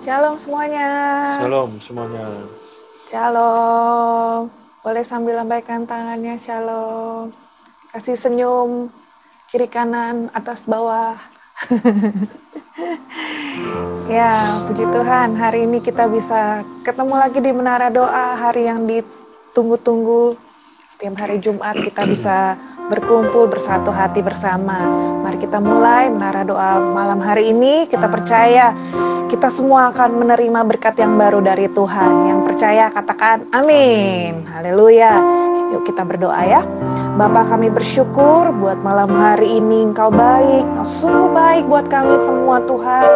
Shalom semuanya. Shalom semuanya. Shalom. Boleh sambil lambaikan tangannya, shalom. Kasih senyum, kiri kanan, atas bawah. Ya, puji Tuhan, hari ini kita bisa ketemu lagi di Menara Doa, hari yang ditunggu-tunggu. Setiap hari Jumat kita bisa berkumpul bersatu hati bersama. Mari kita mulai Menara Doa malam hari ini. Kita percaya kita semua akan menerima berkat yang baru dari Tuhan. Yang percaya katakan amin. Haleluya. Yuk kita berdoa ya. Bapa, kami bersyukur buat malam hari ini Engkau baik, Engkau sungguh baik buat kami semua Tuhan.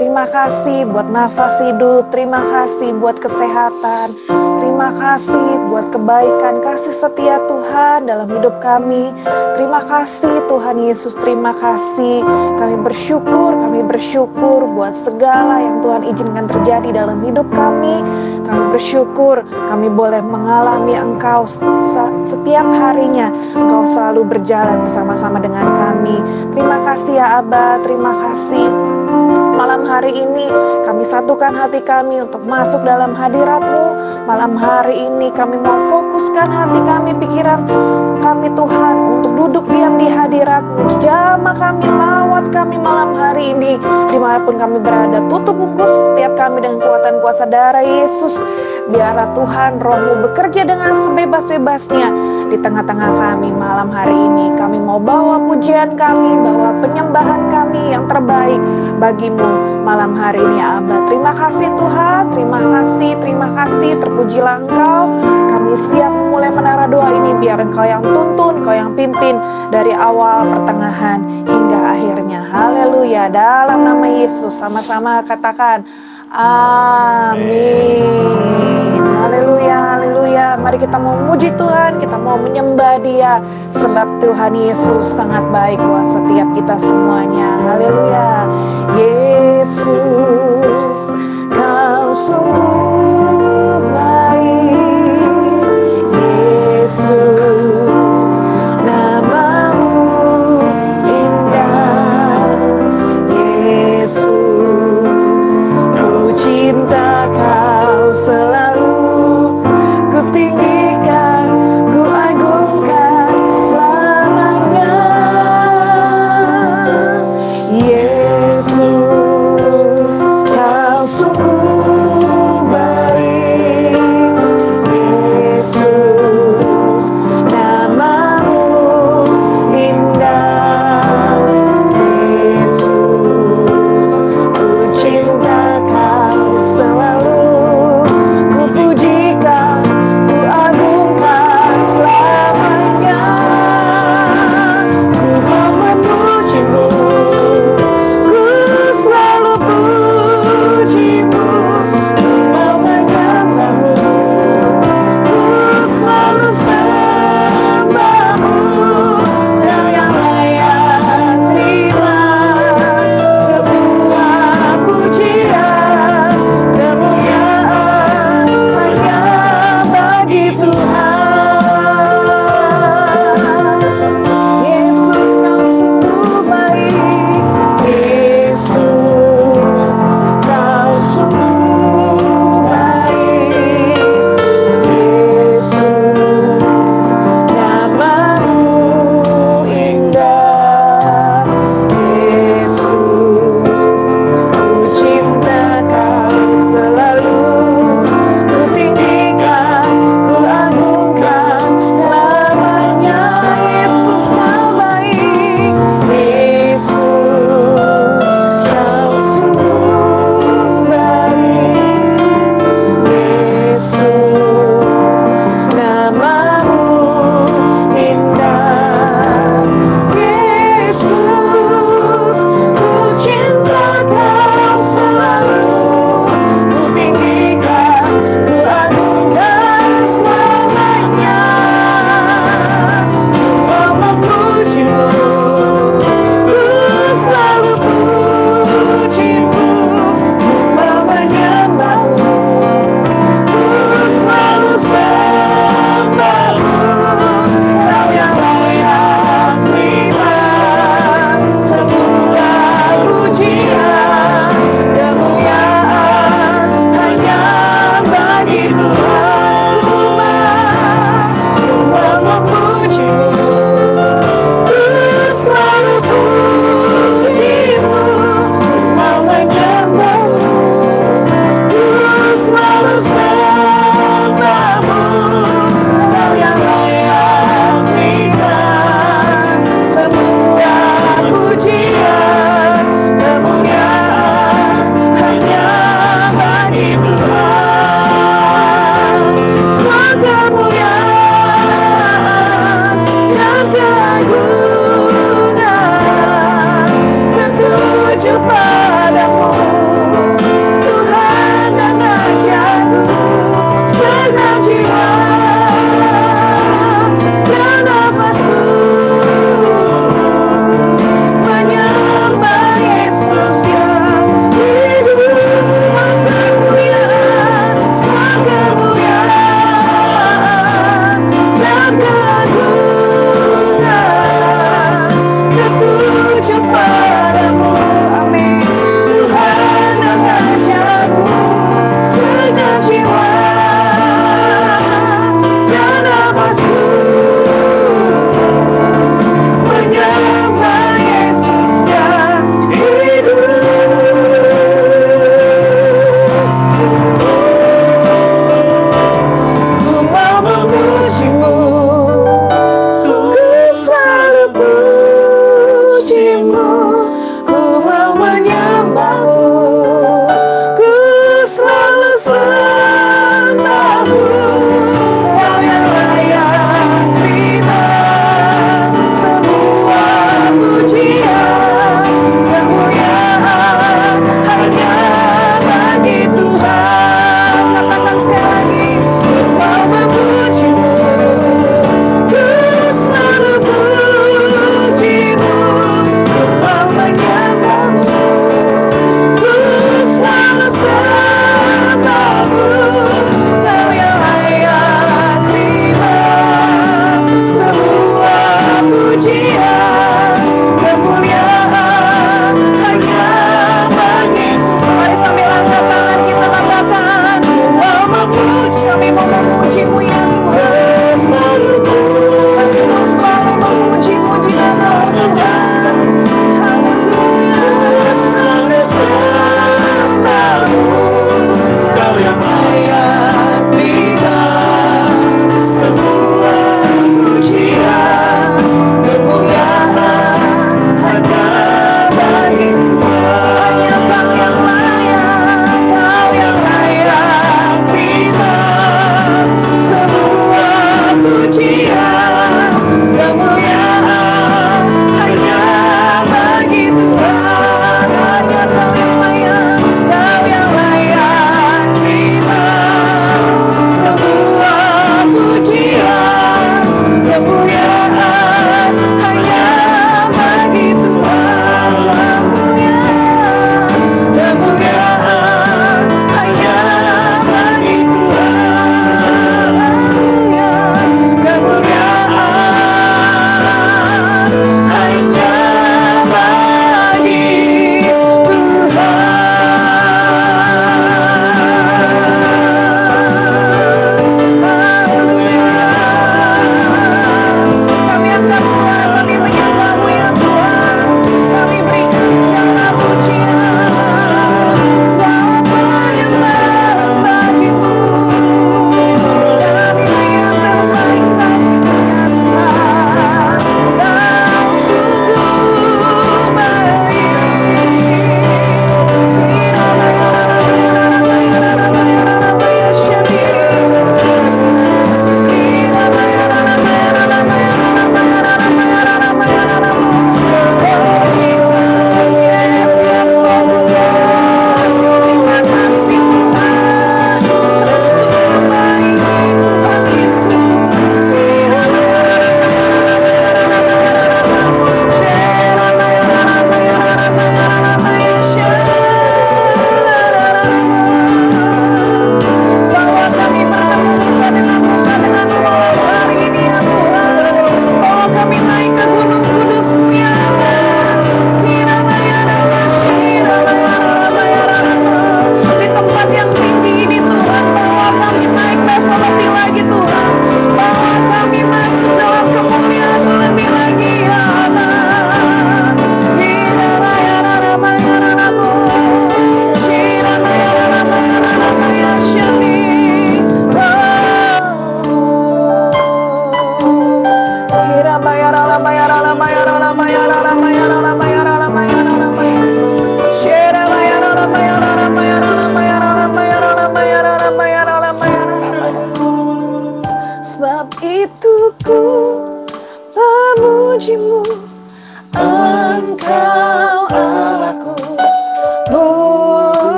Terima kasih buat nafas hidup, terima kasih buat kesehatan, terima kasih buat kebaikan, kasih setia Tuhan dalam hidup kami. Terima kasih Tuhan Yesus, terima kasih. Kami bersyukur buat segala yang Tuhan izinkan terjadi dalam hidup kami. Kami bersyukur kami boleh mengalami Engkau setiap harinya. Engkau selalu berjalan bersama-sama dengan kami. Terima kasih ya Aba, terima kasih. Malam hari ini kami satukan hati kami untuk masuk dalam hadirat-Mu. Malam hari ini kami mau fokuskan hati kami, pikiran kami Tuhan untuk duduk diam di hadirat-Mu. Jamah kami, lawat kami malam hari ini dimanapun kami berada. Tutup bungkus setiap kami dengan kekuatan kuasa darah Yesus. Biarlah Tuhan Roh-Mu bekerja dengan sebebas-bebasnya di tengah-tengah kami malam hari ini. Kami mau bawa pujian kami, bawa penyembahan kami yang terbaik bagi-Mu malam hari ini ya Aba. Terima kasih Tuhan, terima kasih, terpujilah Engkau. Kami siap memulai menara doa ini, biar Engkau yang tuntun, Engkau yang pimpin dari awal, pertengahan, hingga akhirnya. Haleluya, dalam nama Yesus sama-sama katakan amin. Haleluya, haleluya. Mari kita mau memuji Tuhan, kita mau menyembah Dia, sebab Tuhan Yesus sangat baik buat setiap kita semuanya. Haleluya. Yesus, Kau sungguh baik. Yesus, nama-Mu indah. Yesus, ku cinta Kau selalu, ku tinggikan, ku agungkan selamanya.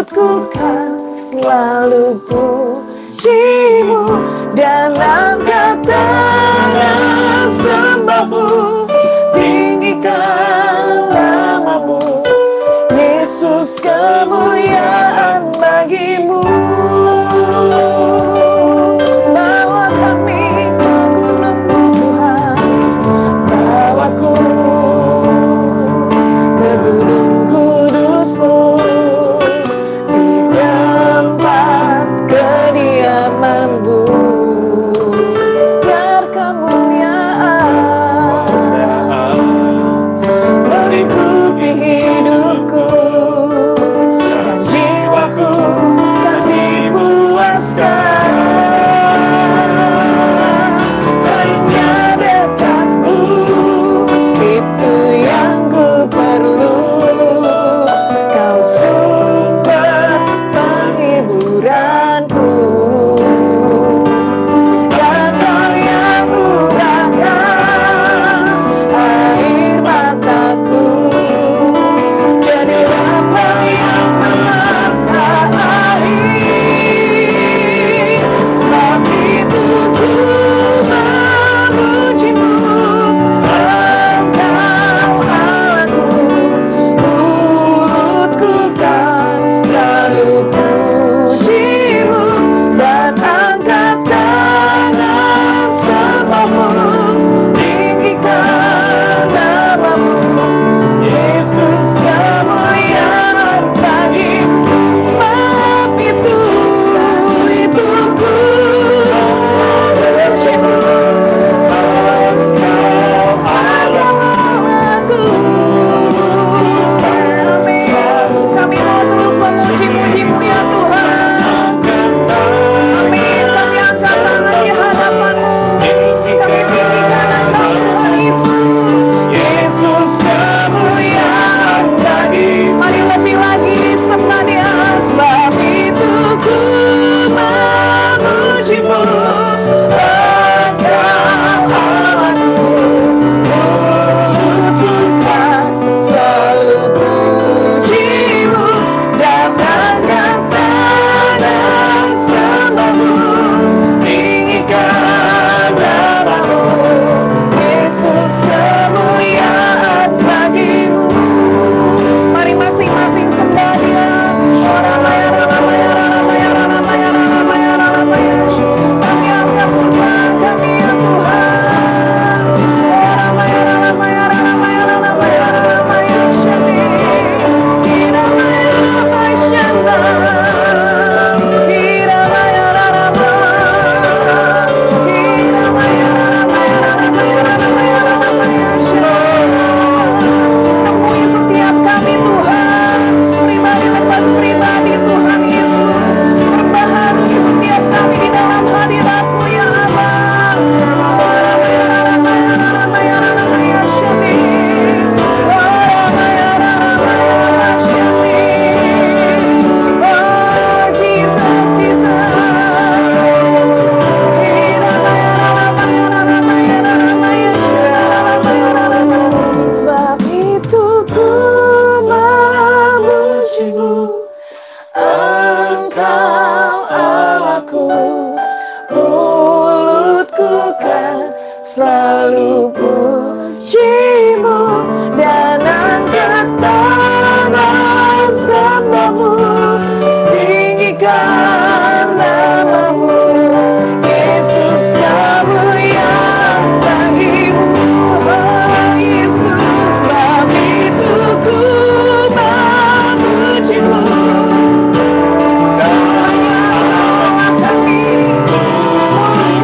mulutku kan selalu pujimu dan angkat tangan sembahmu, tinggikan namamu, Yesus, kemuliaan bagimu. Bawa kami ke gunung-Mu Tuhan, bawaku ke gunung kudus-Mu, di tempat kediaman-Mu, biar kemuliaan meliputi hidupku dan jiwaku tak dipuaskan. Hanya dekatmu, itu yang ku perlu. Kau sumber penghiburanku, dan Kau yang murahkan air mataku. Jadilah apa yang menata air, sebab itu ku memujimu. Engkau Allahku, mulutku kan selalu pujimu dan angkat tangan sembahmu, tinggikan namamu, Yesus, kemuliaan bagimu. Sebab itu ku memujimu. Engkau Allahku. Kami mau terus memuji-muji-Mu ya Tuhan. Amin. Kami angkat tangan di hadapan-Mu. Kami tinggikan Engkau Tuhan Yesus. Yesus, kemuliaan bagimu. Mari lebih lagi sembah Dia. Sebab itu ku memuji-Mu. Engkau Allahku, mulutku kan selalu pujimu dan angkat tangan sembahmu, tinggikan namamu, Yesus, kemuliaan bagimu. Mari masing-masing sembah Dia. Kami angkat sembah kami ya Tuhan. Temui setiap kami Tuhan, pribadi lepas pribadi Tuhan Yesus. Perbaharui setiap kami di dalam hadirat-Mu ya Allah. Oh Jesus, sebab itu ku memuji-Mu. Engkau Allahku, mulutku kan selalu puji-Mu dan angkat tangan sembahmu, tinggikan namamu, Yesus, kemuliaan bagimu. Oh Yesus, sebab itu ku memuji-Mu.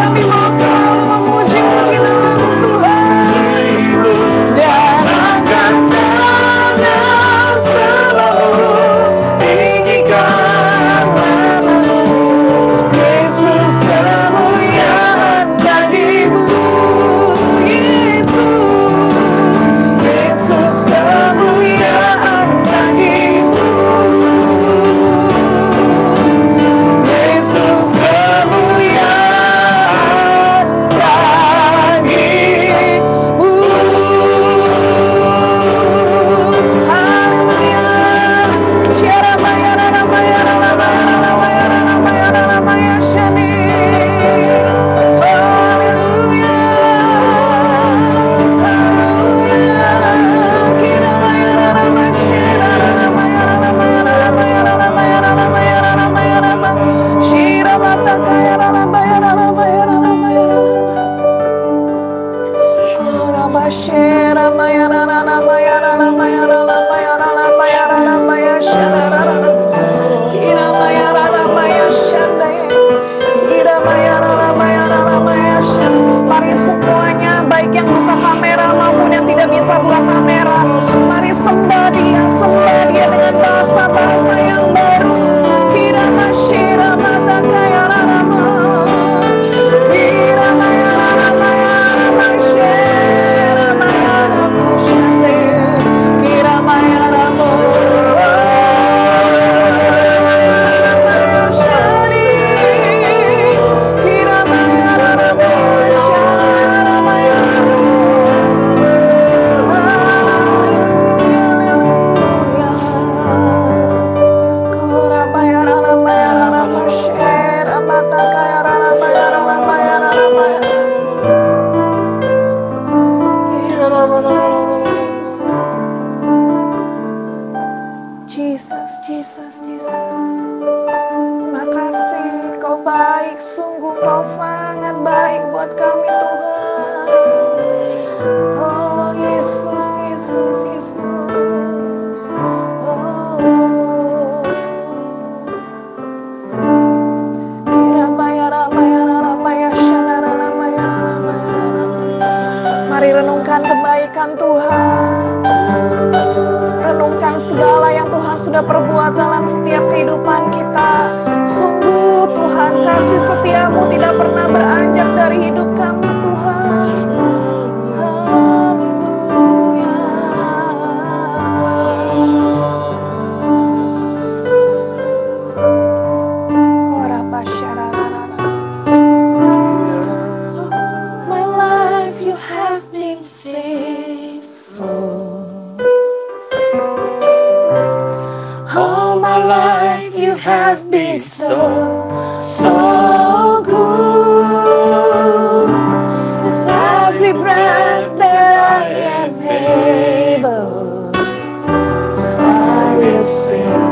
Kami mau selalu memuji-Mu di dalam Tuhan. Jesus, Jesus, Jesus. Makasih, Kau baik, sungguh Kau sangat baik buat kami Tuhan. Oh Yesus, Yesus, Yesus. Oh. Mari renungkan kebaikan Tuhan. Renungkan segala yang Tuhan sudah perbuat dalam setiap kehidupan kita. Sungguh Tuhan, kasih setiamu tidak pernah beranjak dari hidup kami Tuhan. Haleluya. My life you have been faithful. All my life you have been so good. With every breath that I am able, I will sing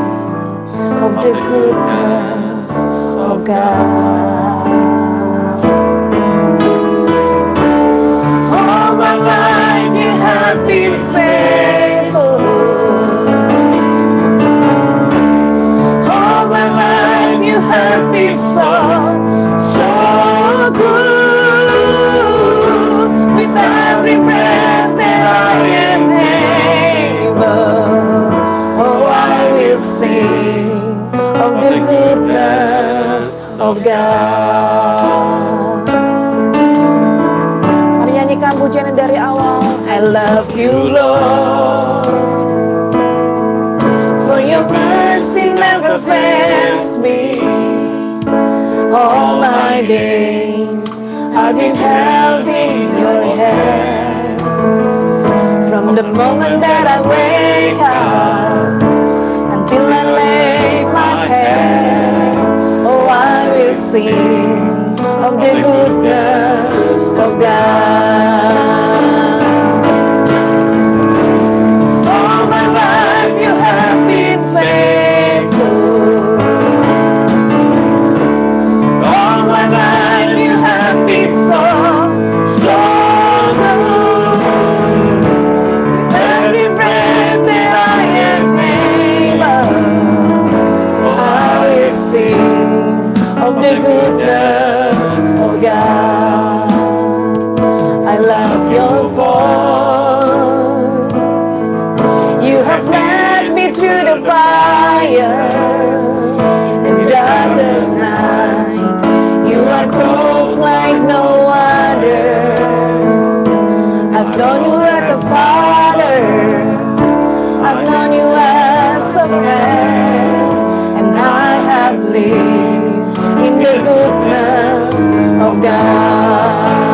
of the goodness of God. All my life you have been faithful. You have been so good. With every breath that I am able, oh, I will sing of the goodness of God. Mari nyanyikan pujian dari awal. I love you, Lord, for your mercy never fails me. All my days I've been held in your hands. From the moment that I wake up until I lay my head, oh, I will sing of the goodness of God. All my life you have been faithful. All my life you have been so good. With every breath that I am able, I will sing of the goodness of God. I love your voice. You have led me through the fire and darkest night. You are close like no other. I've known you as a father, I've known you as a friend, and I have lived in the goodness of God.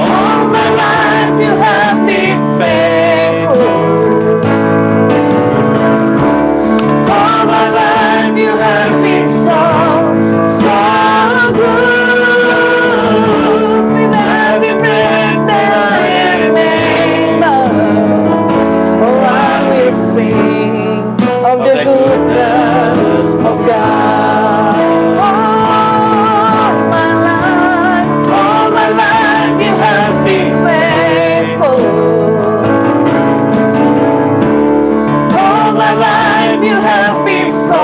All my life you have been faithful. All my life you have been so good. With every breath that I am able, oh, I will sing of the goodness of God. All my life you have been faithful. All my life you have been so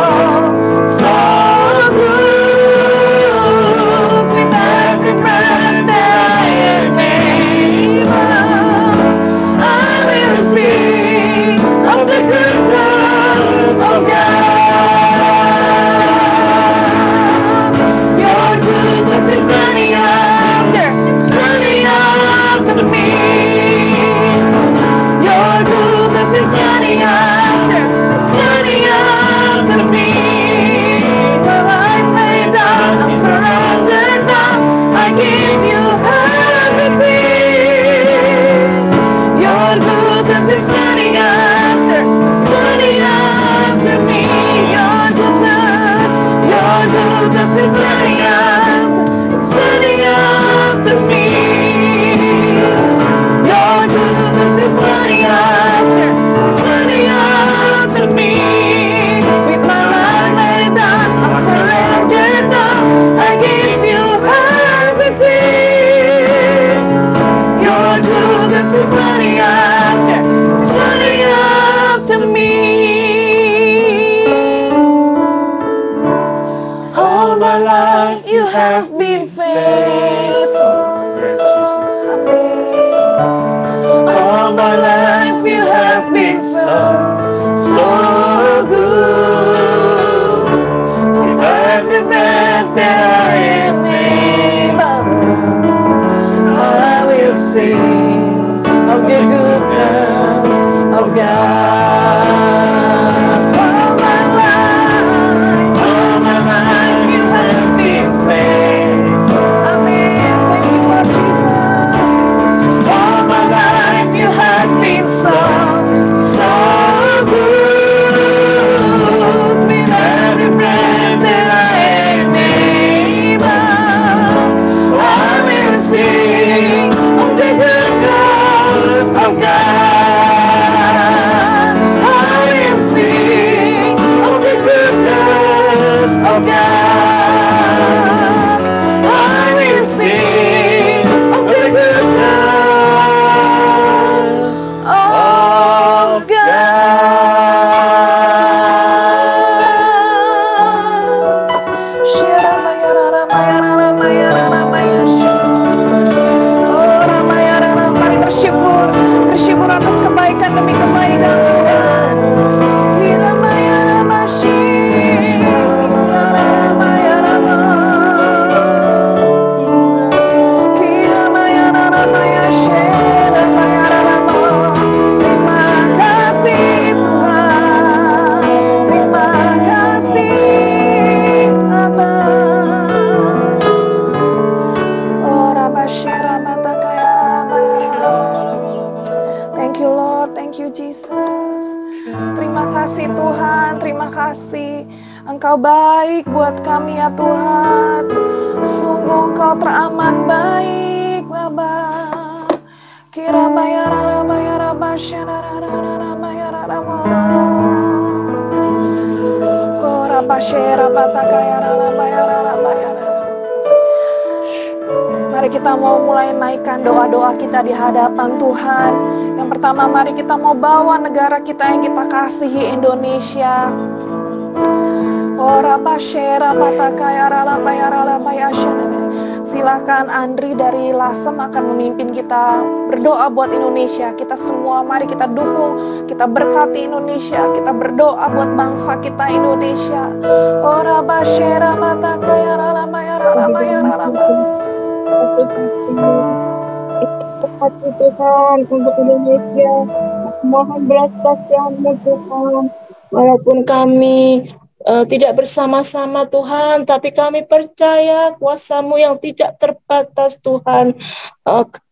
good. With every breath that I am able, I will sing of the goodness life you have been faithful. Yes, Jesus. All my life you have been so good. With every breath that I am able, I will sing of the goodness of God. All my life you have been faithful. Amen. Thank you, Lord Jesus. All my life you have been so good. With every breath that I am able, I will sing of the goodness of God. I will sing of the goodness of God. I will sing of the goodness of God. Mari bersyukur, bersyukur atas kebaikan demi kebaikan Tuhan. Terima kasih Tuhan, terima kasih Abang. Oh, Rabashira Batakaya. Thank you Lord, thank you Jesus. Terima kasih Tuhan, terima kasih. Engkau baik buat kami ya Tuhan. Sungguh Engkau teramat baik Baba. Kira bayara bayara basyara bayara Kora basyara batakaya bayara bayara. Mari kita mau mulai naikkan doa-doa kita di hadapan Tuhan. Yang pertama, mari kita mau bawa negara kita yang kita kasihi, Indonesia. Silakan Andri dari Lasem akan memimpin kita berdoa buat Indonesia. Kita semua mari kita dukung, kita berkati Indonesia, kita berdoa buat bangsa kita Indonesia. Tuhan untuk Indonesia, mohon belas kasihan-Mu Tuhan, walaupun kami tidak bersama-sama Tuhan, tapi kami percaya kuasa-Mu yang tidak terbatas Tuhan,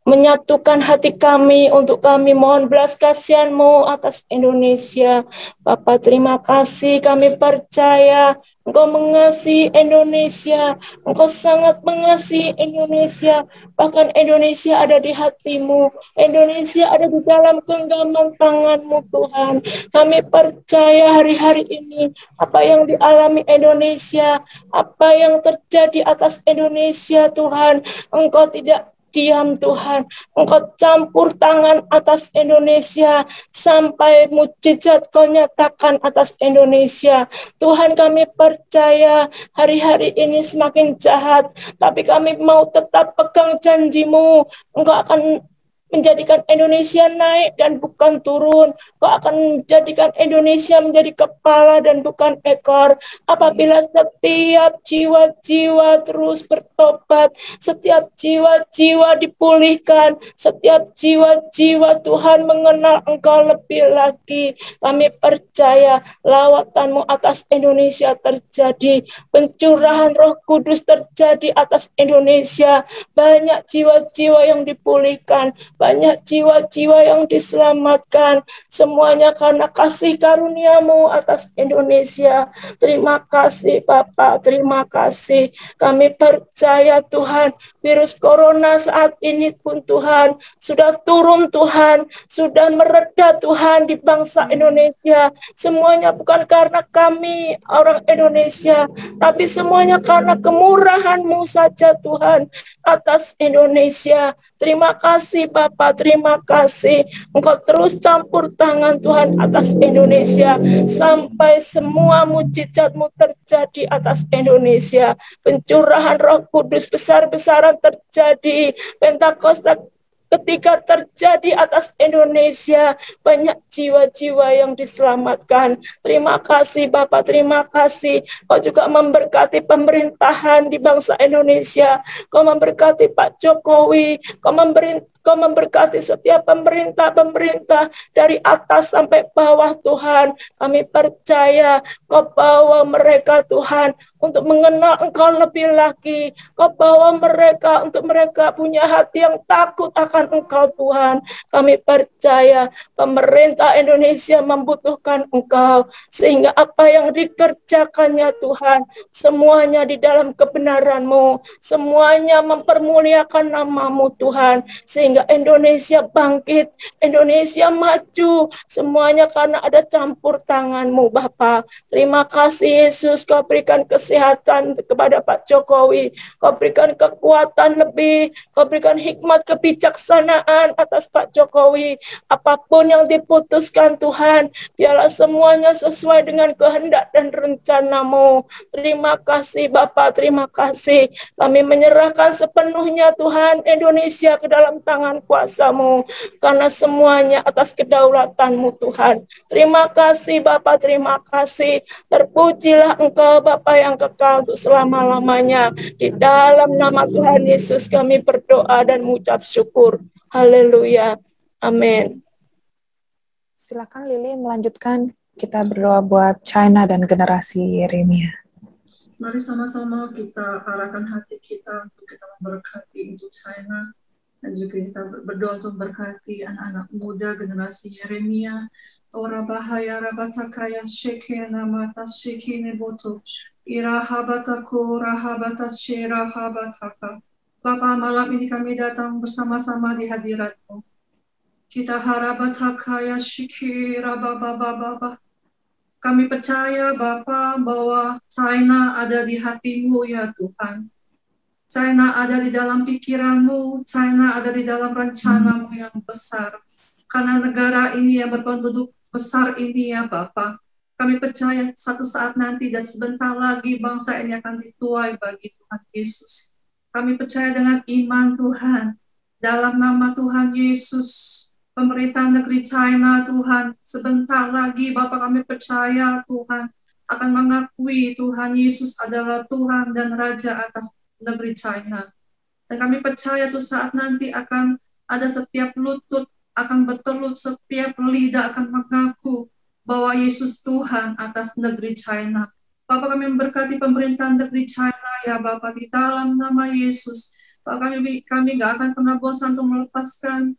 menyatukan hati kami untuk kami mohon belas kasihan-Mu atas Indonesia. Bapa, terima kasih, kami percaya Engkau mengasihi Indonesia, Engkau sangat mengasihi Indonesia, bahkan Indonesia ada di hati-Mu, Indonesia ada di dalam genggaman tangan-Mu Tuhan. Kami percaya hari-hari ini, apa yang dialami Indonesia, apa yang terjadi atas Indonesia Tuhan, Engkau tidak diam Tuhan, Engkau campur tangan atas Indonesia sampai mukjizat Kau nyatakan atas Indonesia. Tuhan, kami percaya hari-hari ini semakin jahat, tapi kami mau tetap pegang janji-Mu. Engkau akan menjadikan Indonesia naik dan bukan turun. Kau akan menjadikan Indonesia menjadi kepala dan bukan ekor. Apabila setiap jiwa-jiwa terus bertobat, setiap jiwa-jiwa dipulihkan, setiap jiwa-jiwa Tuhan mengenal Engkau lebih lagi. Kami percaya lawatan-Mu atas Indonesia terjadi, pencurahan Roh Kudus terjadi atas Indonesia. Banyak jiwa-jiwa yang dipulihkan, banyak jiwa-jiwa yang diselamatkan, semuanya karena kasih karunia-Mu atas Indonesia. Terima kasih Bapa, terima kasih. Kami percaya Tuhan, virus corona saat ini pun Tuhan, sudah turun Tuhan, sudah mereda Tuhan di bangsa Indonesia. Semuanya bukan karena kami orang Indonesia, tapi semuanya karena kemurahan-Mu saja Tuhan atas Indonesia. Terima kasih Bapa, terima kasih. Engkau terus campur tangan Tuhan atas Indonesia, sampai semua mujizat-Mu terjadi atas Indonesia. Pencurahan Roh Kudus besar-besaran terjadi. Pentakosta ketika terjadi atas Indonesia, banyak jiwa-jiwa yang diselamatkan. Terima kasih Bapak, terima kasih. Kau juga memberkati pemerintahan di bangsa Indonesia. Kau memberkati Pak Jokowi. Kau memberkati setiap pemerintah dari atas sampai bawah Tuhan. Kami percaya Kau bawa mereka Tuhan untuk mengenal Engkau lebih lagi. Kau bawa mereka untuk mereka punya hati yang takut akan Engkau Tuhan. Kami percaya pemerintah Indonesia membutuhkan Engkau, sehingga apa yang dikerjakannya Tuhan, semuanya di dalam kebenaran-Mu, semuanya mempermuliakan nama-Mu Tuhan, sehingga Indonesia bangkit, Indonesia maju, semuanya karena ada campur tangan-Mu Bapa. Terima kasih Yesus, Kau berikan kesehatan kepada Pak Jokowi, Kau berikan kekuatan lebih, Kau berikan hikmat kebijaksanaan atas Pak Jokowi. Apapun yang diputuskan Tuhan, biarlah semuanya sesuai dengan kehendak dan rencana-Mu. Terima kasih Bapa, terima kasih. Kami menyerahkan sepenuhnya Tuhan Indonesia ke dalam tangan kuasa-Mu, karena semuanya atas kedaulatan-Mu Tuhan. Terima kasih Bapa, terima kasih. Terpujilah Engkau Bapa yang kekal untuk selama-lamanya. Di dalam nama Tuhan Yesus kami berdoa dan mengucap syukur. Haleluya. Amin. Silakan Lili melanjutkan. Kita berdoa buat China dan generasi Yeremia. Mari sama-sama kita arahkan hati kita untuk kita memberkati untuk China, dan juga kita berdoa untuk berkati anak-anak muda generasi Yeremia. Ora bahaya rabatakaya shekena mata shekene boto irahabatako rahabata sherahabataka. Bapa, malam ini kami datang bersama-sama di hadirat-Mu. Kita harabatakaya shikira baba. Kami percaya Bapa bahwa China ada di hati-Mu ya Tuhan. China ada di dalam pikiran-Mu, China ada di dalam rencana-Mu yang besar. Karena negara ini yang berpenduduk besar ini ya Bapa, kami percaya satu saat nanti dan sebentar lagi bangsa ini akan dituai bagi Tuhan Yesus. Kami percaya dengan iman Tuhan, dalam nama Tuhan Yesus, pemerintah negeri China Tuhan, sebentar lagi Bapa kami percaya Tuhan akan mengakui Tuhan Yesus adalah Tuhan dan Raja atas negeri China. Dan kami percaya tuh saat nanti akan ada setiap lutut akan bertelut, setiap lidah akan mengaku bahwa Yesus Tuhan atas negeri China. Bapak, kami memberkati pemerintahan negeri China ya Bapak, di dalam nama Yesus. Bapak, kami gak akan pernah bosan untuk melepaskan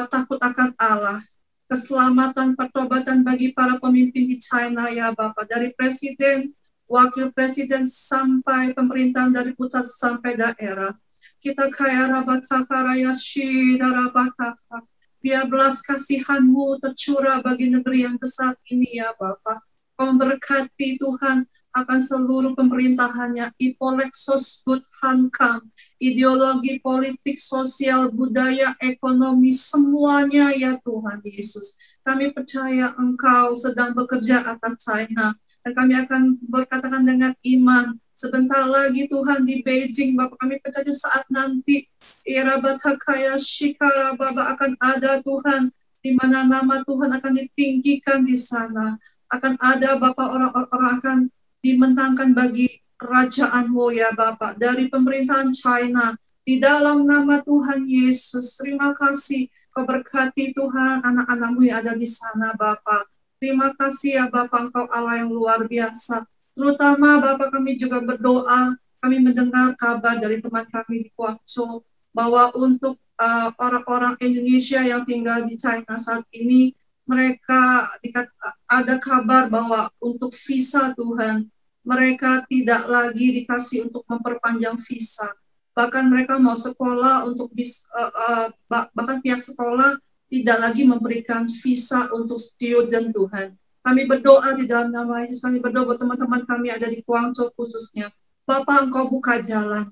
takut akan Allah, keselamatan, pertobatan bagi para pemimpin di China ya Bapak, dari presiden, wakil presiden sampai pemerintahan dari pusat sampai daerah. Kita kaya rabatakara yashi darabataka. Biar belas kasihan-Mu tercurah bagi negeri yang besar ini ya Bapak. Kau memberkati Tuhan akan seluruh pemerintahannya, ipolexos good hankam, ideologi politik, sosial, budaya, ekonomi, semuanya ya Tuhan Yesus. Kami percaya Engkau sedang bekerja atas China, dan kami akan berkatakan dengan iman, sebentar lagi Tuhan di Beijing, Bapak kami percaya saat nanti, Irabatakaya Shikara Baba akan ada Tuhan, di mana nama Tuhan akan ditinggikan di sana, akan ada Bapak orang-orang akan dimentangkan bagi kerajaan-Mu ya Bapak, dari pemerintahan China, di dalam nama Tuhan Yesus. Terima kasih, Kau berkati Tuhan anak-anak-Mu yang ada di sana Bapak. Terima kasih ya Bapak, Engkau Allah yang luar biasa. Terutama Bapak kami juga berdoa, kami mendengar kabar dari teman kami di Guangzhou, bahwa untuk orang-orang Indonesia yang tinggal di China saat ini, mereka ada kabar bahwa untuk visa Tuhan, mereka tidak lagi dikasih untuk memperpanjang visa. Bahkan mereka mau sekolah untuk bahkan pihak sekolah tidak lagi memberikan visa untuk student Tuhan. Kami berdoa di dalam nama Yesus, kami berdoa buat teman-teman kami ada di Guangzhou khususnya. Bapak, Engkau buka jalan.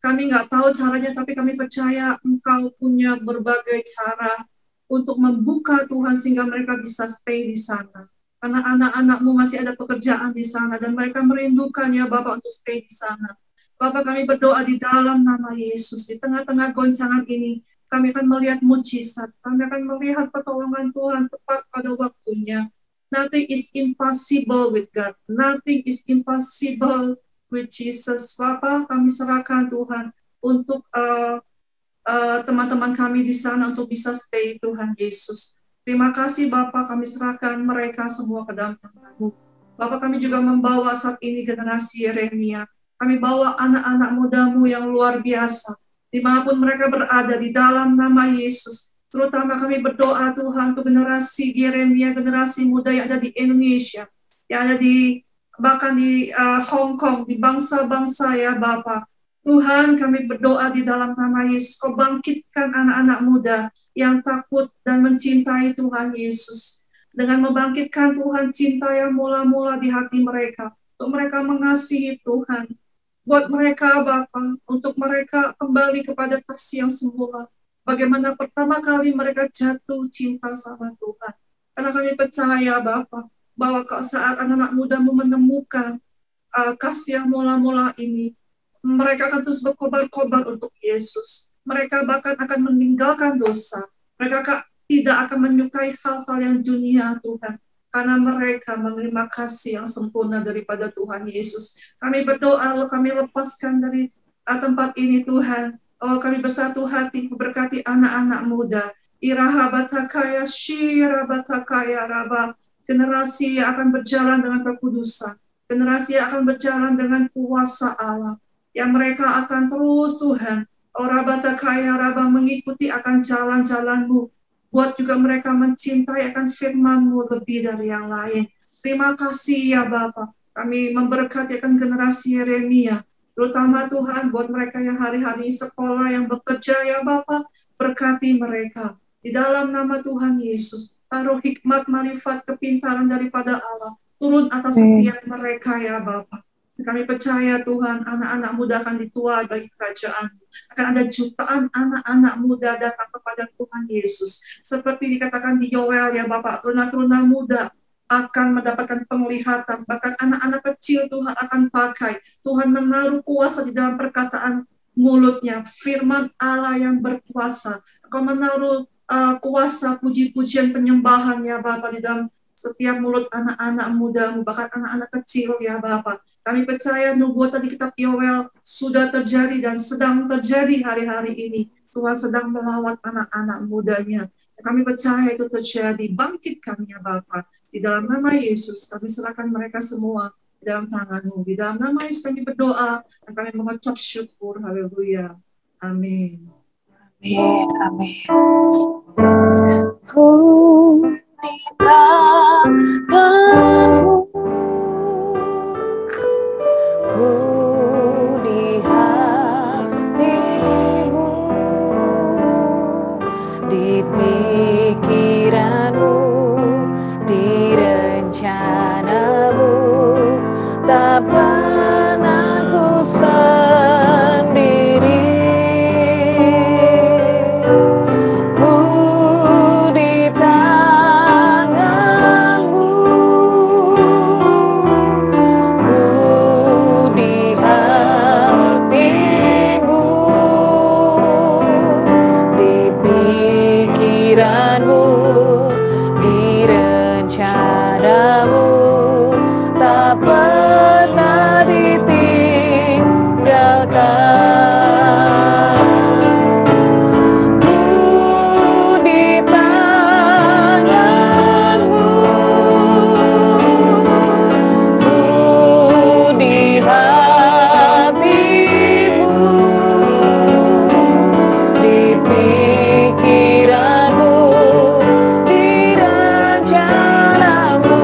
Kami nggak tahu caranya, tapi kami percaya Engkau punya berbagai cara untuk membuka Tuhan sehingga mereka bisa stay di sana. Karena anak-anak-Mu masih ada pekerjaan di sana dan mereka merindukan ya Bapak untuk stay di sana. Bapak, kami berdoa di dalam nama Yesus, di tengah-tengah goncangan ini, kami akan melihat mujizat, kami akan melihat pertolongan Tuhan tepat pada waktunya. Nothing is impossible with God. Nothing is impossible with Jesus. Bapak, kami serahkan Tuhan untuk teman-teman kami di sana untuk bisa stay, Tuhan Yesus. Terima kasih Bapak, kami serahkan mereka semua ke dalam tangan-Mu. Bapak, kami juga membawa saat ini generasi Yeremia. Kami bawa anak-anak muda-Mu yang luar biasa, dimanapun mereka berada di dalam nama Yesus. Terutama kami berdoa Tuhan untuk generasi Yeremia, generasi muda yang ada di Indonesia, yang ada bahkan di Hong Kong, di bangsa-bangsa ya Bapak. Tuhan, kami berdoa di dalam nama Yesus, Kau bangkitkan anak-anak muda yang takut dan mencintai Tuhan Yesus. Dengan membangkitkan Tuhan cinta yang mula-mula di hati mereka, untuk mereka mengasihi Tuhan. Buat mereka Bapa, untuk mereka kembali kepada kasih yang semula. Bagaimana pertama kali mereka jatuh cinta sama Tuhan. Karena kami percaya Bapa, bahwa saat anak-anak muda menemukan kasih yang mula-mula ini, mereka akan terus berkobar-kobar untuk Yesus. Mereka bahkan akan meninggalkan dosa. Mereka tidak akan menyukai hal-hal yang dunia Tuhan. Karena mereka menerima kasih yang sempurna daripada Tuhan Yesus. Kami berdoa, kami lepaskan dari tempat ini Tuhan. Oh, kami bersatu hati memberkati anak-anak muda. Irahabatakaya shirabatakaya raba. Generasi yang akan berjalan dengan kekudusan. Generasi yang akan berjalan dengan kuasa Allah. Yang mereka akan terus Tuhan, Rabatakaya Rabba mengikuti akan jalan-jalan-Mu. Buat juga mereka mencintai akan firman-Mu lebih dari yang lain. Terima kasih ya Bapa. Kami memberkati akan generasi Yeremia. Terutama Tuhan buat mereka yang hari-hari sekolah, yang bekerja ya Bapa. Berkati mereka. Di dalam nama Tuhan Yesus. Taruh hikmat, marifat, kepintaran daripada Allah. Turun atas setiap mereka ya Bapa. Kami percaya Tuhan, anak-anak muda akan dituai bagi kerajaan. Akan ada jutaan anak-anak muda datang kepada Tuhan Yesus. Seperti dikatakan di Yoel ya Bapak, teruna-teruna muda akan mendapatkan penglihatan. Bahkan anak-anak kecil Tuhan akan pakai. Tuhan menaruh kuasa di dalam perkataan mulutnya. Firman Allah yang berkuasa. Engkau menaruh kuasa puji-pujian penyembahan ya Bapak di dalam setiap mulut anak-anak muda, bahkan anak-anak kecil ya Bapak. Kami percaya nubuatan di kitab Yoel sudah terjadi dan sedang terjadi hari-hari ini. Tuhan sedang melawat anak-anak mudanya. Kami percaya itu terjadi. Bangkitkan ya Bapa. Di dalam nama Yesus kami serahkan mereka semua di dalam tangan-Mu. Di dalam nama Yesus kami berdoa dan kami mengucap syukur. Haleluya. Amin. Amin. Amin. Ku minta kamu, ku di hatimu, di pikiranmu, di rencanamu, tak pernah ku sendiri. Ku di tanganmu, ku di hatimu, di pikiranmu, di rencanamu, tak pernah ditinggalkan. Ku di tanganmu, ku di hatimu, di pikiranmu, di rencanamu,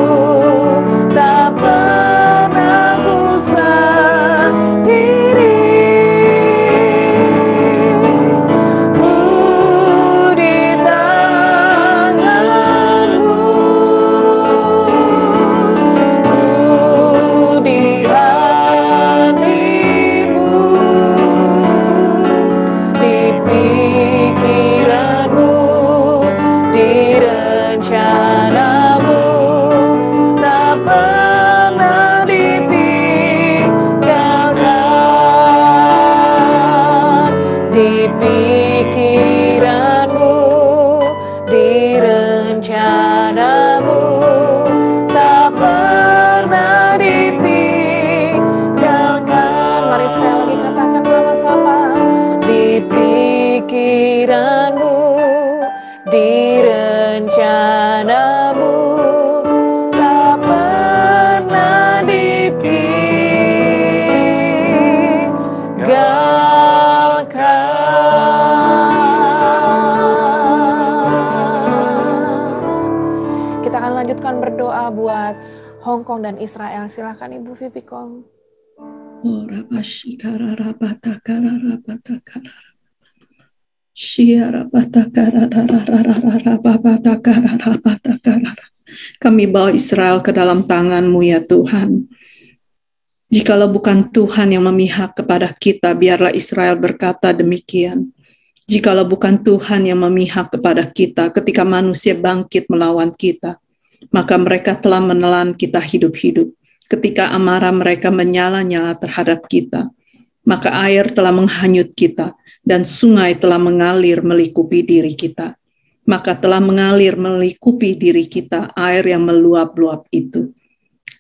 berdoa buat Hong Kong dan Israel. Silakan Ibu Vivi Kong. Kami bawa Israel ke dalam tangan-Mu ya Tuhan. Jikalau bukan Tuhan yang memihak kepada kita, biarlah Israel berkata demikian. Jikalau bukan Tuhan yang memihak kepada kita ketika manusia bangkit melawan kita, maka mereka telah menelan kita hidup-hidup. Ketika amarah mereka menyala-nyala terhadap kita, maka air telah menghanyut kita, dan sungai telah mengalir melikupi diri kita. Maka telah mengalir melikupi diri kita air yang meluap-luap itu.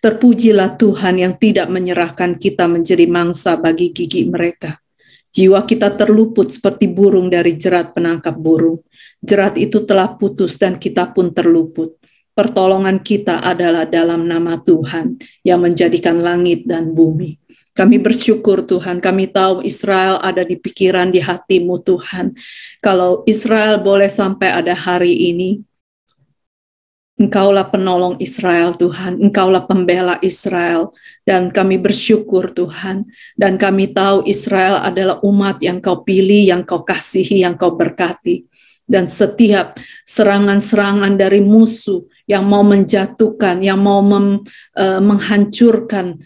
Terpujilah Tuhan yang tidak menyerahkan kita menjadi mangsa bagi gigi mereka. Jiwa kita terluput seperti burung dari jerat penangkap burung. Jerat itu telah putus dan kita pun terluput. Pertolongan kita adalah dalam nama Tuhan yang menjadikan langit dan bumi. Kami bersyukur Tuhan, kami tahu Israel ada di pikiran, di hati-Mu Tuhan. Kalau Israel boleh sampai ada hari ini, Engkaulah penolong Israel Tuhan, Engkaulah pembela Israel, dan kami bersyukur Tuhan, dan kami tahu Israel adalah umat yang Kau pilih, yang Kau kasihi, yang Kau berkati, dan setiap serangan-serangan dari musuh yang mau menjatuhkan, yang mau menghancurkan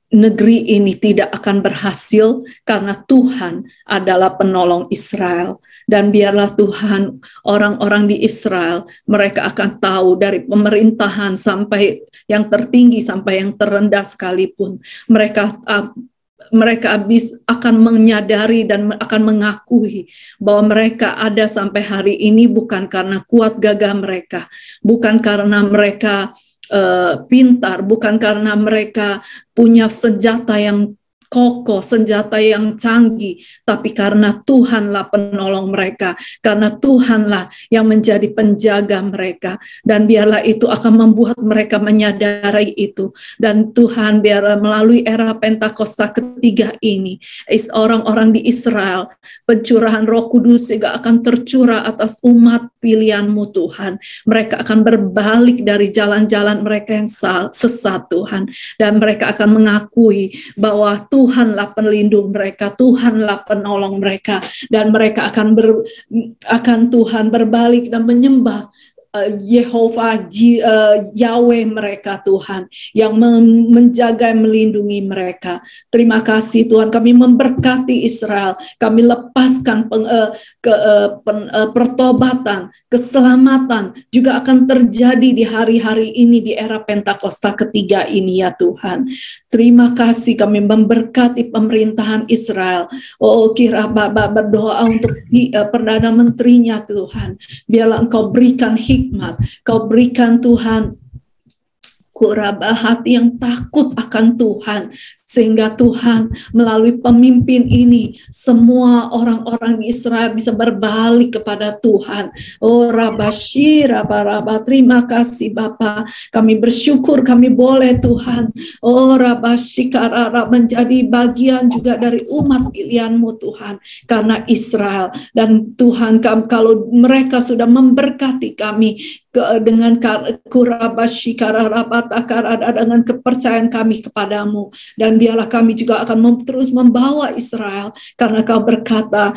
negeri ini tidak akan berhasil karena Tuhan adalah penolong Israel. Dan biarlah Tuhan, orang-orang di Israel, mereka akan tahu dari pemerintahan sampai yang tertinggi sampai yang terendah sekalipun, mereka akan menyadari dan akan mengakui bahwa mereka ada sampai hari ini bukan karena kuat gagah mereka, bukan karena mereka pintar, bukan karena mereka punya senjata yang kokoh, senjata yang canggih, tapi karena Tuhanlah penolong mereka, karena Tuhanlah yang menjadi penjaga mereka, dan biarlah itu akan membuat mereka menyadari itu. Dan Tuhan, biarlah melalui era Pentakosta ketiga ini, orang-orang di Israel, pencurahan Roh Kudus juga akan tercurah atas umat pilihan-Mu Tuhan. Mereka akan berbalik dari jalan-jalan mereka yang sesat Tuhan, dan mereka akan mengakui bahwa Tuhanlah pelindung mereka, Tuhanlah penolong mereka, dan mereka akan Tuhan berbalik dan menyembah Yehova Yahweh mereka Tuhan yang menjaga melindungi mereka. Terima kasih Tuhan, kami memberkati Israel, kami lepaskan pertobatan, keselamatan juga akan terjadi di hari-hari ini di era Pentakosta ketiga ini ya Tuhan. Terima kasih, kami memberkati pemerintahan Israel. Kira Bapa berdoa untuk Perdana Menterinya Tuhan. Biarlah Engkau berikan hikmat, Kau berikan Tuhan hati yang takut akan Tuhan, sehingga Tuhan melalui pemimpin ini semua orang-orang di Israel bisa berbalik kepada Tuhan. Rabashi, Raba, terima kasih Bapa, kami bersyukur kami boleh Tuhan Rabashi Karara menjadi bagian juga dari umat pilihan-Mu Tuhan, karena Israel. Dan Tuhan, kalau mereka sudah memberkati kami dengan dengan kepercayaan kami kepadamu, dan biarlah kami juga akan terus membawa Israel, karena Kau berkata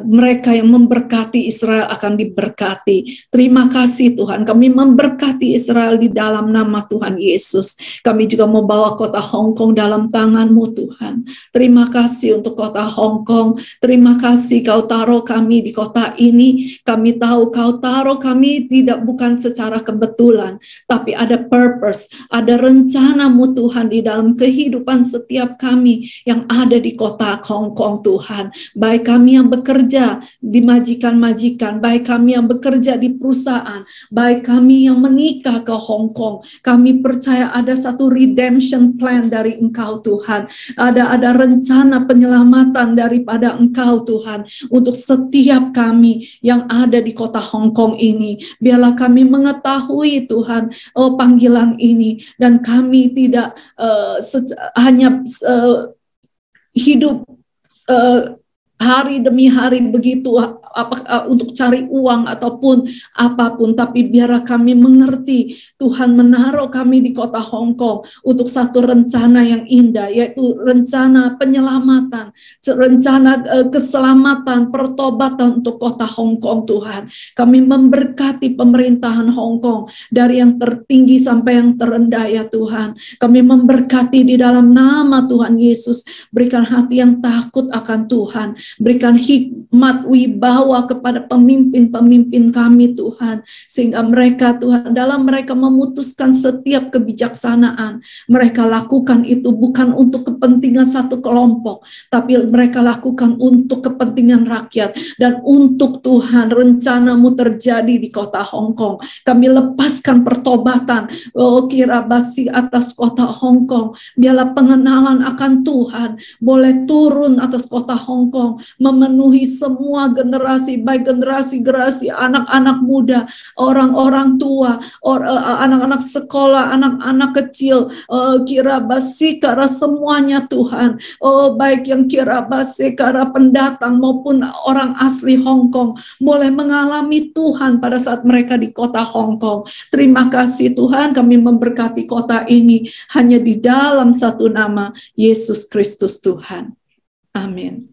mereka yang memberkati Israel akan diberkati. Terima kasih Tuhan, kami memberkati Israel di dalam nama Tuhan Yesus. Kami juga membawa kota Hong Kong dalam tangan-Mu Tuhan. Terima kasih untuk kota Hong Kong, terima kasih Kau taruh kami di kota ini. Kami tahu Kau taruh kami bukan secara kebetulan, tapi ada purpose, ada rencana-Mu Tuhan di dalam kehidupan setiap kami yang ada di kota Hong Kong Tuhan. Baik kami yang bekerja di majikan-majikan, baik kami yang bekerja di perusahaan, baik kami yang menikah ke Hong Kong, kami percaya ada satu redemption plan dari Engkau Tuhan. Ada rencana penyelamatan daripada Engkau Tuhan untuk setiap kami yang ada di kota Hong Kong ini. Biarlah kami mengetahui Tuhan panggilan ini, dan kami tidak hanya hidup hari demi hari begitu untuk cari uang ataupun apapun, tapi biarlah kami mengerti Tuhan menaruh kami di kota Hong Kong untuk satu rencana yang indah, yaitu rencana penyelamatan, rencana keselamatan, pertobatan untuk kota Hong Kong. Tuhan, kami memberkati pemerintahan Hong Kong dari yang tertinggi sampai yang terendah ya Tuhan. Kami memberkati di dalam nama Tuhan Yesus. Berikan hati yang takut akan Tuhan, berikan hikmat wibawa kepada pemimpin-pemimpin kami Tuhan, sehingga mereka Tuhan, dalam mereka memutuskan setiap kebijaksanaan, mereka lakukan itu bukan untuk kepentingan satu kelompok, tapi mereka lakukan untuk kepentingan rakyat dan untuk Tuhan rencanamu terjadi di kota Hong Kong. Kami lepaskan pertobatan kirabasi atas kota Hong Kong. Biarlah pengenalan akan Tuhan boleh turun atas kota Hong Kong, memenuhi semua generasi, baik generasi anak-anak muda, orang-orang tua, anak-anak sekolah, anak-anak kecil, kirabasi ke arah semuanya Tuhan. Baik yang kirabasi ke arah pendatang maupun orang asli Hong Kong boleh mengalami Tuhan pada saat mereka di kota Hong Kong. Terima kasih Tuhan, kami memberkati kota ini hanya di dalam satu nama, Yesus Kristus Tuhan. Amin.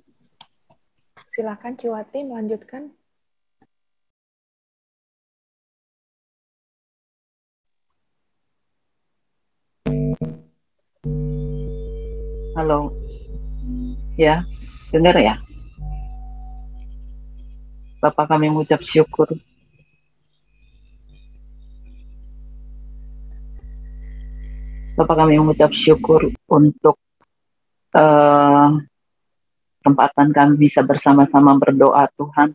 Silakan Ciwati melanjutkan. Halo, ya, dengar ya? Bapak kami mengucap syukur. Bapak kami mengucap syukur untuk kesempatan kami bisa bersama-sama berdoa Tuhan.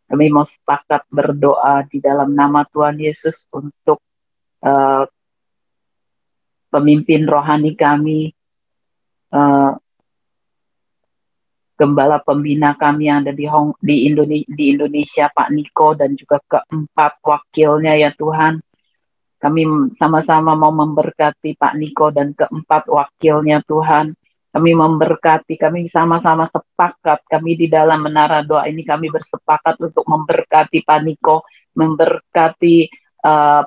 Kami mau sepakat berdoa di dalam nama Tuhan Yesus untuk pemimpin rohani kami, gembala pembina kami yang ada di Indonesia, Pak Niko, dan juga keempat wakilnya ya Tuhan. Kami sama-sama mau memberkati Pak Niko dan keempat wakilnya Tuhan. Kami memberkati, kami sama-sama sepakat, kami di dalam menara doa ini kami bersepakat untuk memberkati Pak Niko, memberkati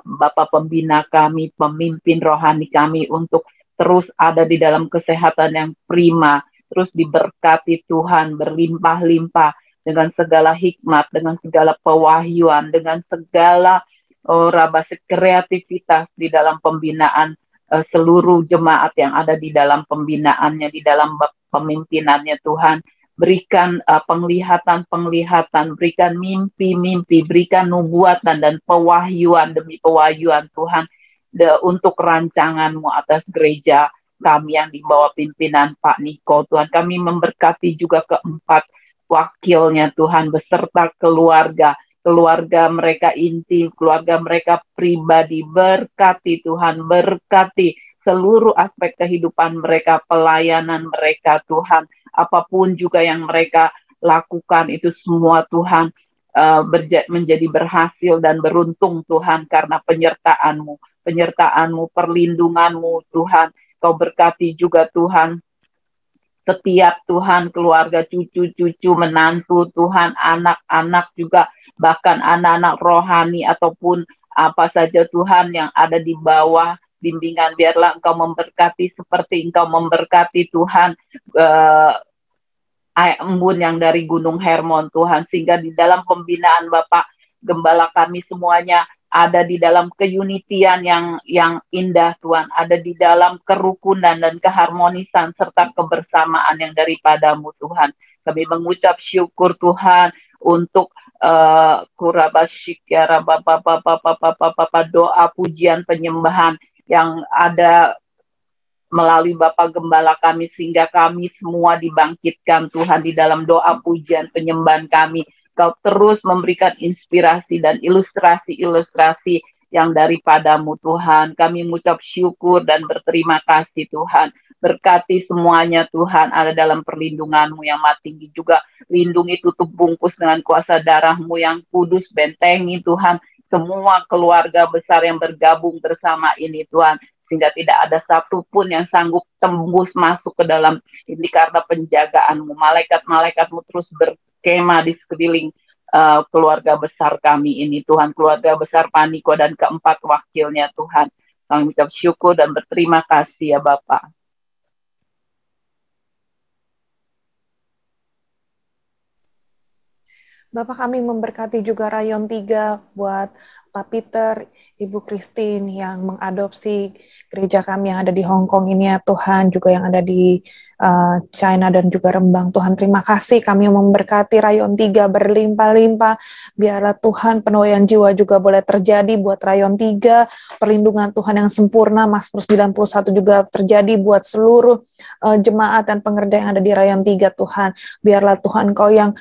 Bapak pembina kami, pemimpin rohani kami untuk terus ada di dalam kesehatan yang prima, terus diberkati Tuhan, berlimpah-limpah dengan segala hikmat, dengan segala pewahyuan, dengan segala rabasi kreativitas di dalam pembinaan seluruh jemaat yang ada di dalam pembinaannya, di dalam pemimpinannya Tuhan. Berikan penglihatan, berikan mimpi-mimpi, berikan nubuatan dan pewahyuan demi pewahyuan Tuhan untuk rancangan-Mu atas gereja kami yang di bawah pimpinan Pak Niko Tuhan. Kami memberkati juga keempat wakilnya Tuhan beserta keluarga mereka inti, keluarga mereka pribadi. Berkati Tuhan, berkati seluruh aspek kehidupan mereka, pelayanan mereka Tuhan, apapun juga yang mereka lakukan itu semua Tuhan menjadi berhasil dan beruntung Tuhan karena penyertaan-Mu, perlindungan-Mu Tuhan. Kau berkati juga Tuhan setiap Tuhan keluarga, cucu-cucu, menantu Tuhan, anak-anak juga, bahkan anak-anak rohani ataupun apa saja Tuhan yang ada di bawah bimbingan. Biarlah Engkau memberkati seperti Engkau memberkati Tuhan embun yang dari Gunung Hermon Tuhan, sehingga di dalam pembinaan Bapak Gembala kami semuanya ada di dalam keunitian yang indah Tuhan, ada di dalam kerukunan dan keharmonisan serta kebersamaan yang daripada-Mu Tuhan. Kami mengucap syukur Tuhan untuk kurabasyikara Bapak doa pujian penyembahan yang ada melalui Bapak Gembala kami, sehingga kami semua dibangkitkan Tuhan di dalam doa pujian penyembahan kami. Kau terus memberikan inspirasi dan ilustrasi-ilustrasi yang daripada-Mu Tuhan. Kami mengucap syukur dan berterima kasih Tuhan. Berkati semuanya Tuhan, ada dalam perlindungan-Mu yang maha tinggi juga. Lindungi, tutup bungkus dengan kuasa darah-Mu yang kudus, bentengi Tuhan semua keluarga besar yang bergabung bersama ini Tuhan, sehingga tidak ada satupun yang sanggup tembus masuk ke dalam ini karena penjagaan-Mu. Malaikat-malaikat-Mu terus berkemah di sekeliling keluarga besar kami ini Tuhan, keluarga besar Pak Niko dan keempat wakilnya Tuhan. Kami ucap syukur dan berterima kasih ya Bapak. Bapak, kami memberkati juga Rayon 3 buat Pak Peter, Ibu Christine yang mengadopsi gereja kami yang ada di Hong Kong ini ya Tuhan, juga yang ada di China dan juga Rembang. Tuhan, terima kasih, kami memberkati Rayon 3 berlimpah-limpah. Biarlah Tuhan penuaian jiwa juga boleh terjadi buat Rayon 3, perlindungan Tuhan yang sempurna, Mazmur 91 juga terjadi buat seluruh jemaat dan pengerja yang ada di Rayon 3 Tuhan. Biarlah Tuhan Kau yang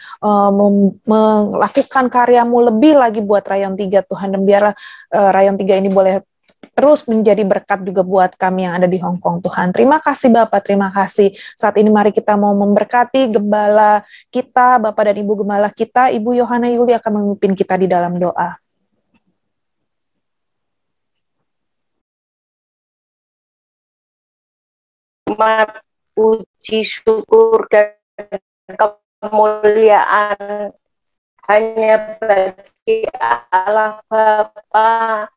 melakukan karyamu lebih lagi buat Rayon 3 Tuhan, dan biarlah Rayon 3 ini boleh terus menjadi berkat juga buat kami yang ada di Hong Kong Tuhan. Terima kasih Bapak, terima kasih. Saat ini mari kita mau memberkati gembala kita, Bapak dan Ibu gembala kita. Ibu Yohana Yuli akan memimpin kita di dalam doa. Puji syukur dan kemuliaan hanya bagi Allah Bapa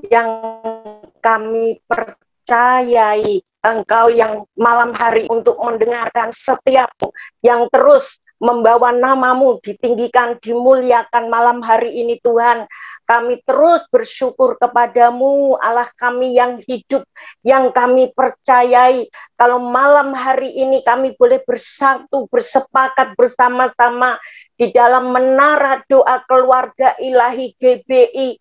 yang kami percayai. Engkau yang malam hari untuk mendengarkan setiap yang terus membawa namamu ditinggikan, dimuliakan malam hari ini Tuhan. Kami terus bersyukur kepadamu Allah kami yang hidup, yang kami percayai. Kalau malam hari ini kami boleh bersatu, bersepakat bersama-sama di dalam menara doa keluarga ilahi GBI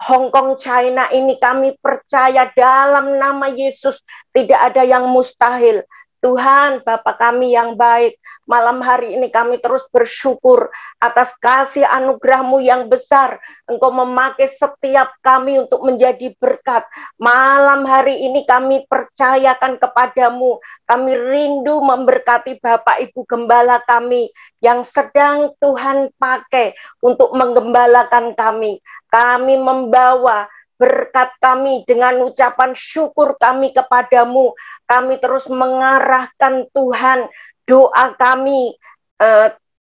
Hong Kong China ini, kami percaya dalam nama Yesus tidak ada yang mustahil. Tuhan, Bapa kami yang baik, malam hari ini kami terus bersyukur atas kasih anugerah-Mu yang besar. Engkau memakai setiap kami untuk menjadi berkat. Malam hari ini kami percayakan kepadamu. Kami rindu memberkati Bapak Ibu Gembala kami yang sedang Tuhan pakai untuk menggembalakan kami. Kami membawa berkat kami dengan ucapan syukur kami kepadamu. Kami terus mengarahkan Tuhan doa kami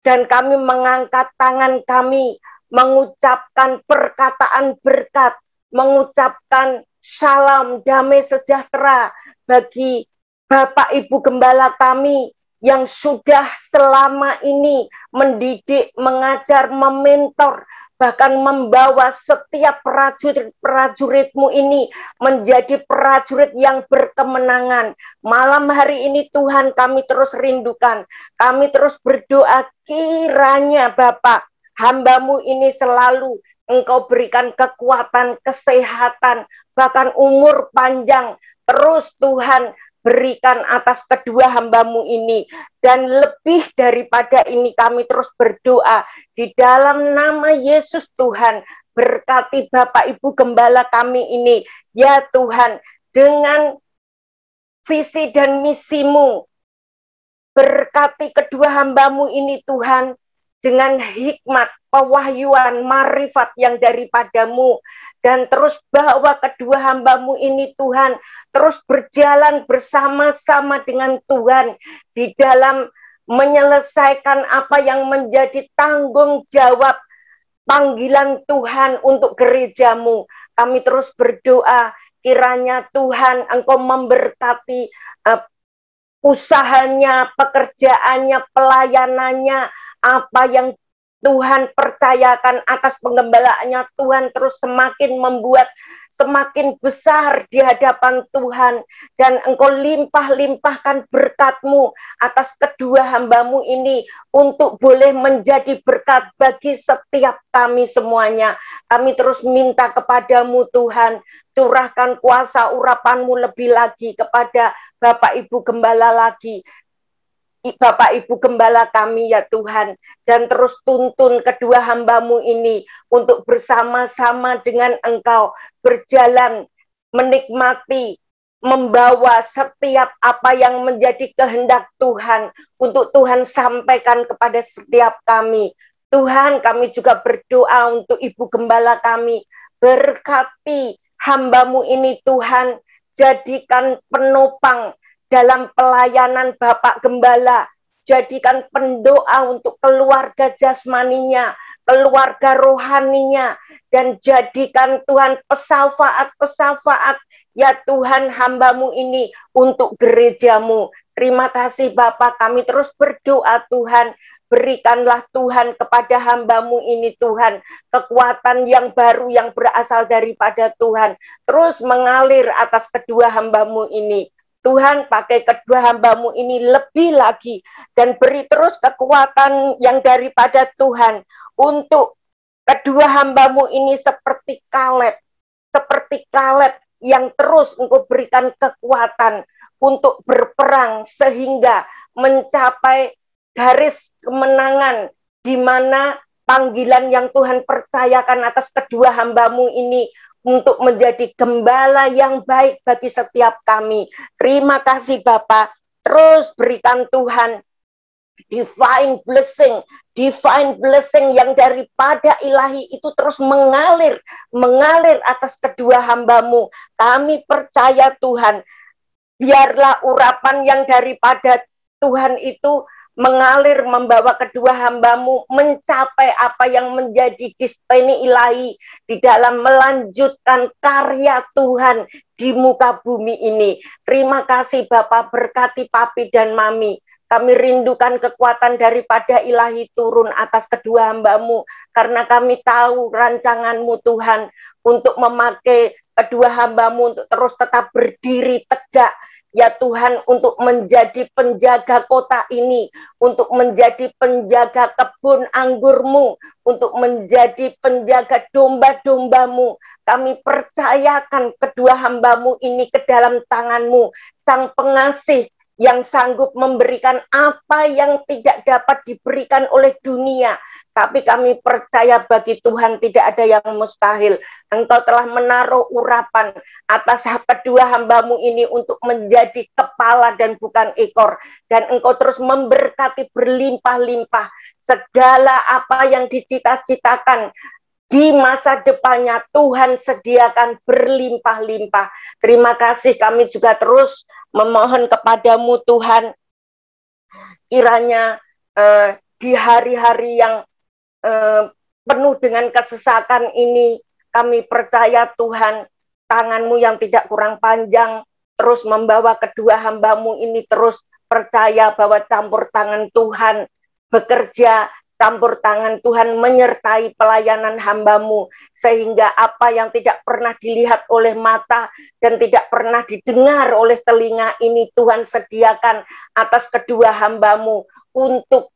dan kami mengangkat tangan kami mengucapkan perkataan berkat, mengucapkan salam damai sejahtera bagi Bapak Ibu Gembala kami yang sudah selama ini mendidik, mengajar, mementor, bahkan membawa setiap prajurit-prajuritmu ini menjadi prajurit yang berkemenangan. Malam hari ini Tuhan kami terus rindukan, kami terus berdoa kiranya Bapak, hamba-Mu ini selalu Engkau berikan kekuatan, kesehatan, bahkan umur panjang. Terus Tuhan berikan atas kedua hamba-Mu ini. Dan lebih daripada ini kami terus berdoa di dalam nama Yesus Tuhan. Berkati Bapak Ibu Gembala kami ini. Ya Tuhan, dengan visi dan misi-Mu. Berkati kedua hamba-Mu ini Tuhan. Dengan hikmat, pewahyuan, marifat yang daripadamu. Dan terus bawa kedua hamba-Mu ini Tuhan, terus berjalan bersama-sama dengan Tuhan di dalam menyelesaikan apa yang menjadi tanggung jawab panggilan Tuhan untuk gereja-Mu. Kami terus berdoa, kiranya Tuhan Engkau memberkati usahanya, pekerjaannya, pelayanannya, apa yang Tuhan percayakan atas penggembalaannya. Tuhan terus semakin membuat semakin besar di hadapan Tuhan, dan Engkau limpah-limpahkan berkat-Mu atas kedua hamba-Mu ini untuk boleh menjadi berkat bagi setiap kami semuanya. Kami terus minta kepadamu Tuhan, curahkan kuasa urapan-Mu lebih lagi kepada Bapak Ibu Gembala lagi, Bapak Ibu Gembala kami ya Tuhan, dan terus tuntun kedua hamba-Mu ini untuk bersama-sama dengan Engkau berjalan, menikmati, membawa setiap apa yang menjadi kehendak Tuhan untuk Tuhan sampaikan kepada setiap kami. Tuhan, kami juga berdoa untuk Ibu Gembala kami, berkati hamba-Mu ini Tuhan, jadikan penopang dalam pelayanan Bapak Gembala jadikan pendoa untuk keluarga jasmaninya, keluarga rohaninya, dan jadikan Tuhan pesafaat-pesafaat ya Tuhan hamba-Mu ini untuk gereja-Mu. Terima kasih Bapak, kami terus berdoa Tuhan, berikanlah Tuhan kepada hamba-Mu ini Tuhan, kekuatan yang baru yang berasal daripada Tuhan, terus mengalir atas kedua hamba-Mu ini. Tuhan, pakai kedua hamba-Mu ini lebih lagi, dan beri terus kekuatan yang daripada Tuhan, untuk kedua hamba-Mu ini seperti Kaleb yang terus Engkau berikan kekuatan untuk berperang, sehingga mencapai garis kemenangan, di mana panggilan yang Tuhan percayakan atas kedua hamba-Mu ini untuk menjadi gembala yang baik bagi setiap kami. Terima kasih Bapak, terus berikan Tuhan divine blessing yang daripada ilahi itu terus mengalir atas kedua hamba-Mu. Kami percaya Tuhan, biarlah urapan yang daripada Tuhan itu mengalir membawa kedua hamba-Mu mencapai apa yang menjadi destiny ilahi di dalam melanjutkan karya Tuhan di muka bumi ini. Terima kasih Bapak, berkati Papi dan Mami. Kami rindukan kekuatan daripada ilahi turun atas kedua hamba-Mu, karena kami tahu rancangan-Mu Tuhan untuk memakai kedua hamba-Mu untuk terus tetap berdiri tegak, ya Tuhan, untuk menjadi penjaga kota ini, untuk menjadi penjaga kebun anggur-Mu, untuk menjadi penjaga domba-domba-Mu. Kami percayakan kedua hamba-Mu ini ke dalam tangan-Mu, Sang Pengasih, yang sanggup memberikan apa yang tidak dapat diberikan oleh dunia. Tapi kami percaya bagi Tuhan tidak ada yang mustahil. Engkau telah menaruh urapan atas kedua hamba-Mu ini untuk menjadi kepala dan bukan ekor. Dan Engkau terus memberkati berlimpah-limpah segala apa yang dicita-citakan di masa depannya. Tuhan sediakan berlimpah-limpah. Terima kasih, kami juga terus memohon kepadamu Tuhan, kiranya di hari-hari yang penuh dengan kesesakan ini, kami percaya Tuhan, tangan-Mu yang tidak kurang panjang terus membawa kedua hamba-Mu ini, terus percaya bahwa campur tangan Tuhan bekerja, campur tangan Tuhan menyertai pelayanan hamba-Mu, sehingga apa yang tidak pernah dilihat oleh mata dan tidak pernah didengar oleh telinga ini Tuhan sediakan atas kedua hamba-Mu untuk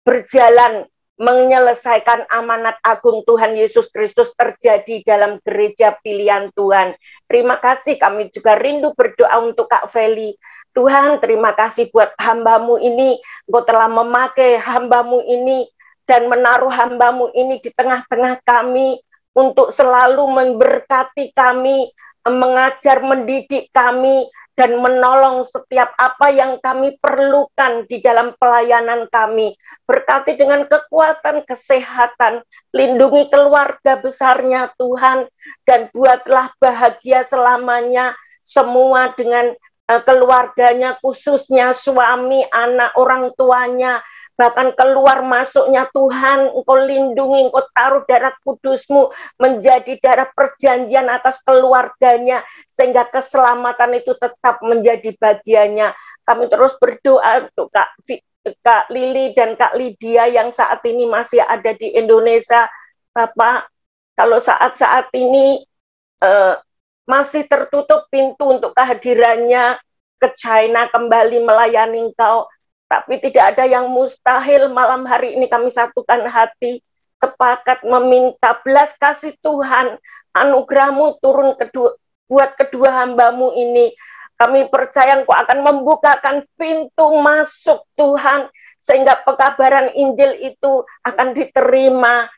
berjalan menyelesaikan amanat agung Tuhan Yesus Kristus terjadi dalam gereja pilihan Tuhan. Terima kasih, kami juga rindu berdoa untuk Kak Feli. Tuhan, terima kasih buat hamba-Mu ini. Engkau telah memakai hamba-Mu ini dan menaruh hamba-Mu ini di tengah-tengah kami untuk selalu memberkati kami, mengajar, mendidik kami, dan menolong setiap apa yang kami perlukan di dalam pelayanan kami. Berkati dengan kekuatan, kesehatan, lindungi keluarga besarnya Tuhan, dan buatlah bahagia selamanya semua dengan keluarganya, khususnya suami, anak, orang tuanya, bahkan keluar masuknya Tuhan, Engkau lindungi, Engkau taruh darah kudus-Mu menjadi darah perjanjian atas keluarganya, sehingga keselamatan itu tetap menjadi bagiannya. Kami terus berdoa untuk Kak Lili dan Kak Lydia yang saat ini masih ada di Indonesia. Bapak, kalau saat-saat ini masih tertutup pintu untuk kehadirannya ke China kembali melayani Engkau, tapi tidak ada yang mustahil. Malam hari ini kami satukan hati, sepakat meminta belas kasih Tuhan, anugerah-Mu turun buat kedua hamba-Mu ini. Kami percaya Engkau akan membukakan pintu masuk Tuhan, sehingga pekabaran Injil itu akan diterima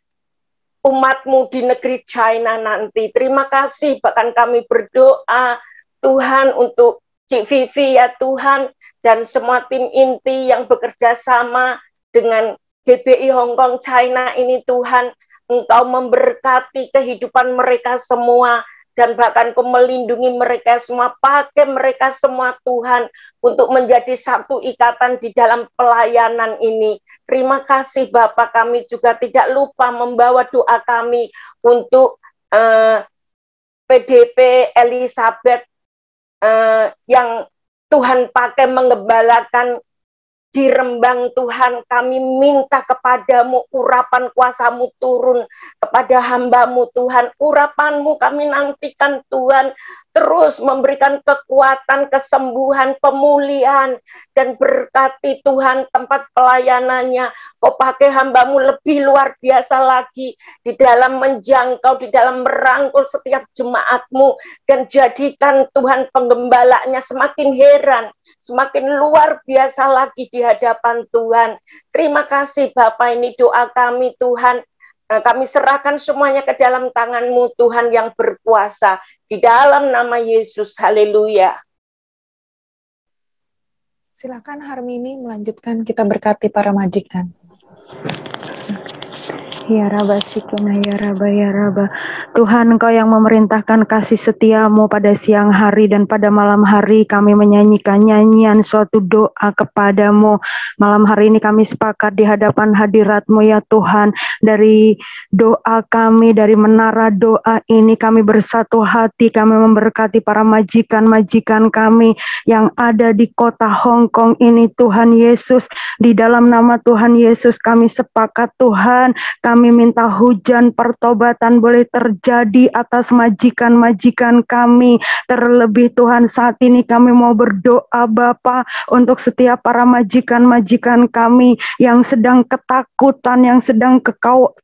umat-Mu di negeri China nanti. Terima kasih, bahkan kami berdoa Tuhan untuk Cik Vivi ya Tuhan, dan semua tim inti yang bekerja sama dengan GBI Hong Kong China ini Tuhan. Engkau memberkati kehidupan mereka semua, dan bahkan Kau melindungi mereka semua, pakai mereka semua Tuhan untuk menjadi satu ikatan di dalam pelayanan ini. Terima kasih Bapa, kami juga tidak lupa membawa doa kami untuk PDP Elizabeth yang Tuhan pakai mengembalakan di Rembang. Tuhan, kami minta kepadamu urapan kuasa-Mu turun kepada hamba-Mu Tuhan. Urapan-Mu kami nantikan Tuhan, terus memberikan kekuatan, kesembuhan, pemulihan, dan berkati Tuhan tempat pelayanannya. Kau pakai hamba-Mu lebih luar biasa lagi di dalam menjangkau, di dalam merangkul setiap jemaat-Mu, dan jadikan Tuhan penggembalanya semakin heran, semakin luar biasa lagi di hadapan Tuhan. Terima kasih Bapak, ini doa kami Tuhan. Kami serahkan semuanya ke dalam tangan-Mu Tuhan yang berkuasa. Di dalam nama Yesus, haleluya. Silakan Harmini melanjutkan, kita berkati para majikan. Ya Rabba Shikina, ya Rabba, ya Rabba. Tuhan, Engkau yang memerintahkan kasih setiamu pada siang hari dan pada malam hari kami menyanyikan nyanyian suatu doa kepadamu. Malam hari ini kami sepakat di hadapan hadirat-Mu ya Tuhan. Dari doa kami, dari menara doa ini kami bersatu hati, kami memberkati para majikan-majikan kami yang ada di kota Hong Kong ini Tuhan Yesus. Di dalam nama Tuhan Yesus kami sepakat Tuhan, kami minta hujan pertobatan boleh terjadi atas majikan-majikan kami. Terlebih Tuhan, saat ini kami mau berdoa Bapa untuk setiap para majikan-majikan kami yang sedang ketakutan, yang sedang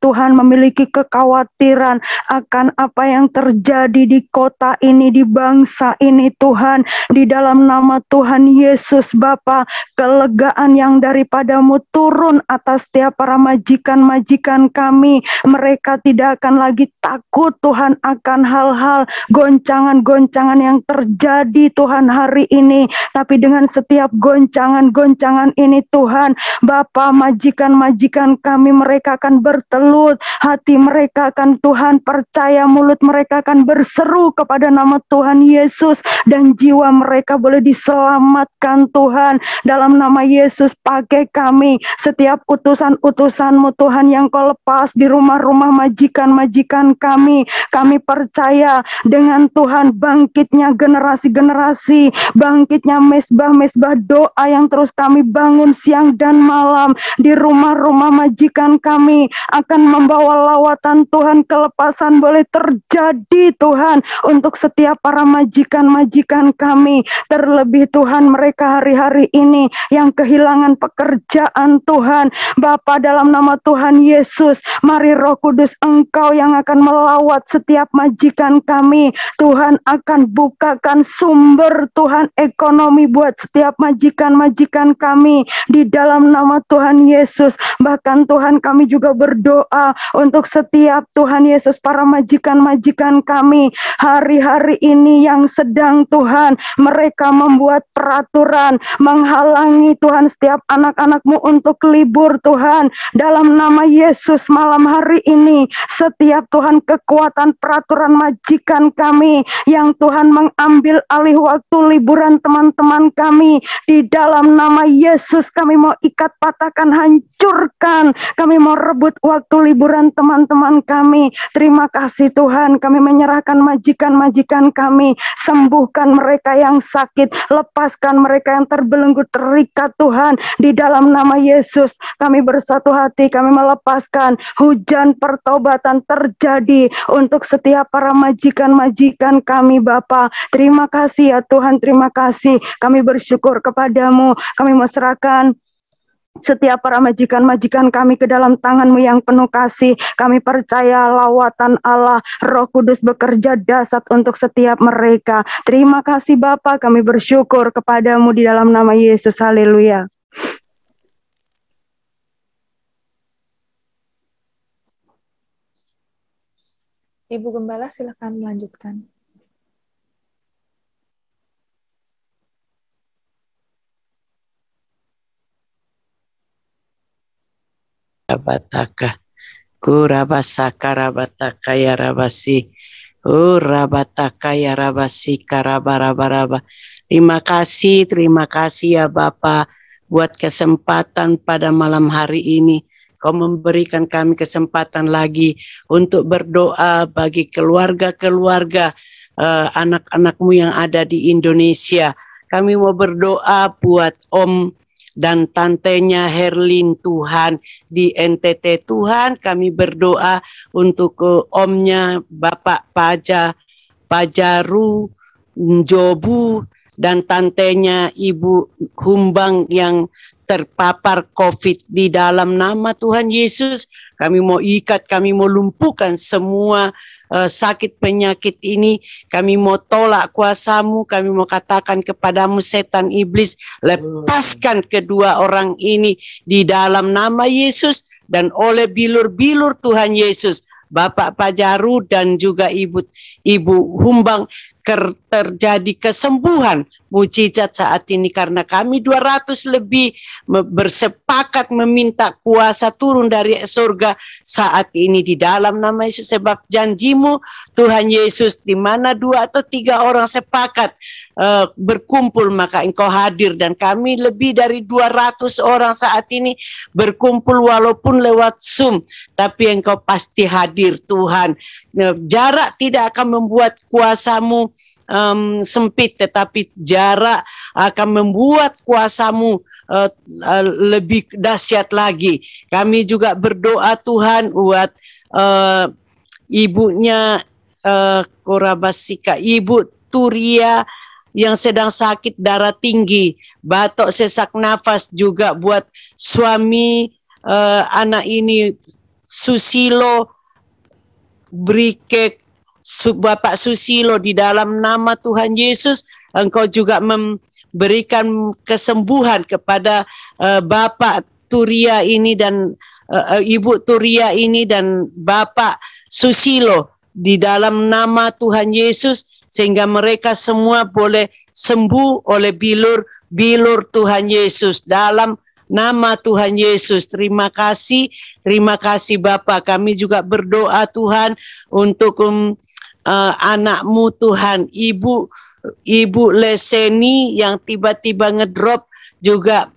Tuhan memiliki kekhawatiran akan apa yang terjadi di kota ini, di bangsa ini Tuhan. Di dalam nama Tuhan Yesus Bapa, kelegaan yang daripada-Mu turun atas setiap para majikan-majikan kami. Mereka tidak akan lagi takut Tuhan akan hal-hal goncangan-goncangan yang terjadi Tuhan hari ini. Tapi dengan setiap goncangan-goncangan ini Tuhan, Bapa, majikan-majikan kami mereka akan bertelut, hati mereka akan Tuhan percaya, mulut mereka akan berseru kepada nama Tuhan Yesus, dan jiwa mereka boleh diselamatkan Tuhan. Dalam nama Yesus, pakai kami, setiap utusan-utusan-Mu Tuhan yang Kau lepas di rumah-rumah majikan-majikan kami. Kami percaya dengan Tuhan bangkitnya generasi-generasi, bangkitnya mesbah-mesbah doa yang terus kami bangun siang dan malam di rumah-rumah majikan kami akan membawa lawatan Tuhan, kelepasan boleh terjadi Tuhan untuk setiap para majikan-majikan kami. Terlebih Tuhan, mereka hari-hari ini yang kehilangan pekerjaan Tuhan. Bapa, dalam nama Tuhan Yesus, mari Roh Kudus Engkau yang akan melawat setiap majikan kami. Tuhan akan bukakan sumber Tuhan ekonomi buat setiap majikan-majikan kami di dalam nama Tuhan Yesus. Bahkan Tuhan, kami juga berdoa untuk setiap Tuhan Yesus para majikan-majikan kami hari-hari ini yang sedang Tuhan mereka membuat peraturan menghalangi Tuhan setiap anak-anak-Mu untuk libur Tuhan. Dalam nama Yesus, malam hari ini setiap Tuhan kekuatan peraturan majikan kami yang Tuhan mengambil alih waktu liburan teman-teman kami, di dalam nama Yesus kami mau ikat, patahkan, hancurkan. Kami mau rebut waktu liburan teman-teman kami. Terima kasih Tuhan, kami menyerahkan majikan-majikan kami. Sembuhkan mereka yang sakit, lepaskan mereka yang terbelenggu, terikat Tuhan. Di dalam nama Yesus kami bersatu hati, kami melepaskan hujan pertobatan terjadi untuk setiap para majikan-majikan kami Bapa. Terima kasih ya Tuhan, terima kasih. Kami bersyukur kepadamu, kami serahkan setiap para majikan-majikan kami ke dalam tangan-Mu yang penuh kasih. Kami percaya lawatan Allah, Roh Kudus bekerja dahsyat untuk setiap mereka. Terima kasih Bapa, kami bersyukur kepadamu di dalam nama Yesus. Haleluya. Ibu Gembala silakan melanjutkan. Rabataka Kurabasaka Rabataka ya Rabasi Oh, rabataka ya rabasika raba. Terima kasih ya Bapa buat kesempatan pada malam hari ini. Kau memberikan kami kesempatan lagi untuk berdoa bagi keluarga-keluarga anak-anakmu yang ada di Indonesia. Kami mau berdoa buat Om dan tantenya Herlin Tuhan di NTT. Tuhan, kami berdoa untuk omnya Bapak Pajaru Jobu dan tantenya Ibu Humbang yang terpapar COVID. Di dalam nama Tuhan Yesus, kami mau ikat, kami mau lumpuhkan semua sakit penyakit ini. Kami mau tolak kuasamu, kami mau katakan kepadamu setan iblis, lepaskan kedua orang ini di dalam nama Yesus. Dan oleh bilur-bilur Tuhan Yesus, Bapak Pajaru dan juga Ibu Humbang, terjadi kesembuhan mujizat saat ini, karena kami 200 lebih bersepakat meminta kuasa turun dari surga saat ini di dalam nama Yesus. Sebab janjimu Tuhan Yesus, di mana 2 atau 3 orang sepakat berkumpul, maka Engkau hadir. Dan kami lebih dari 200 orang saat ini berkumpul walaupun lewat Zoom, tapi Engkau pasti hadir Tuhan. Jarak tidak akan membuat kuasamu sempit, tetapi jarak akan membuat kuasamu lebih dahsyat lagi. Kami juga berdoa Tuhan buat ibunya Korabasika, Ibu Turia yang sedang sakit darah tinggi, batuk sesak nafas, juga buat suami anak ini Susilo Brikek, Bapak Susilo, di dalam nama Tuhan Yesus, Engkau juga memberikan kesembuhan kepada Bapak Turia ini dan Ibu Turia ini dan Bapak Susilo di dalam nama Tuhan Yesus, sehingga mereka semua boleh sembuh oleh bilur Tuhan Yesus dalam nama Tuhan Yesus. Terima kasih Bapak. Kami juga berdoa Tuhan untuk anakmu Tuhan, Ibu Leseni yang tiba-tiba ngedrop juga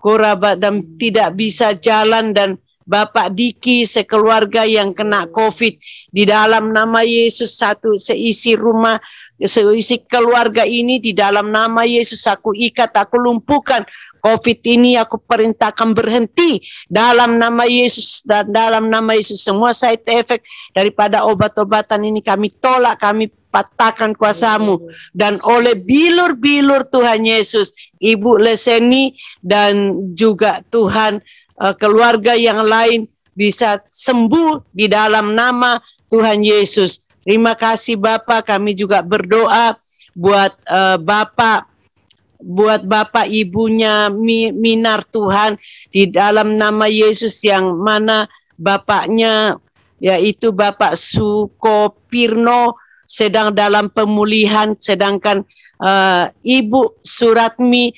korabat dan tidak bisa jalan, dan Bapak Diki sekeluarga yang kena COVID di dalam nama Yesus, seisi rumah, seisi keluarga ini di dalam nama Yesus aku ikat, aku lumpuhkan COVID ini, aku perintahkan berhenti dalam nama Yesus. Dan dalam nama Yesus semua side effect daripada obat-obatan ini kami tolak, kami patahkan kuasamu. Dan oleh bilur-bilur Tuhan Yesus, Ibu Leseni dan juga Tuhan keluarga yang lain bisa sembuh di dalam nama Tuhan Yesus. Terima kasih Bapak. Kami juga berdoa buat Bapak Ibunya Minar Tuhan di dalam nama Yesus, yang mana bapaknya yaitu Bapak Sukopirno sedang dalam pemulihan, sedangkan Ibu Suratmi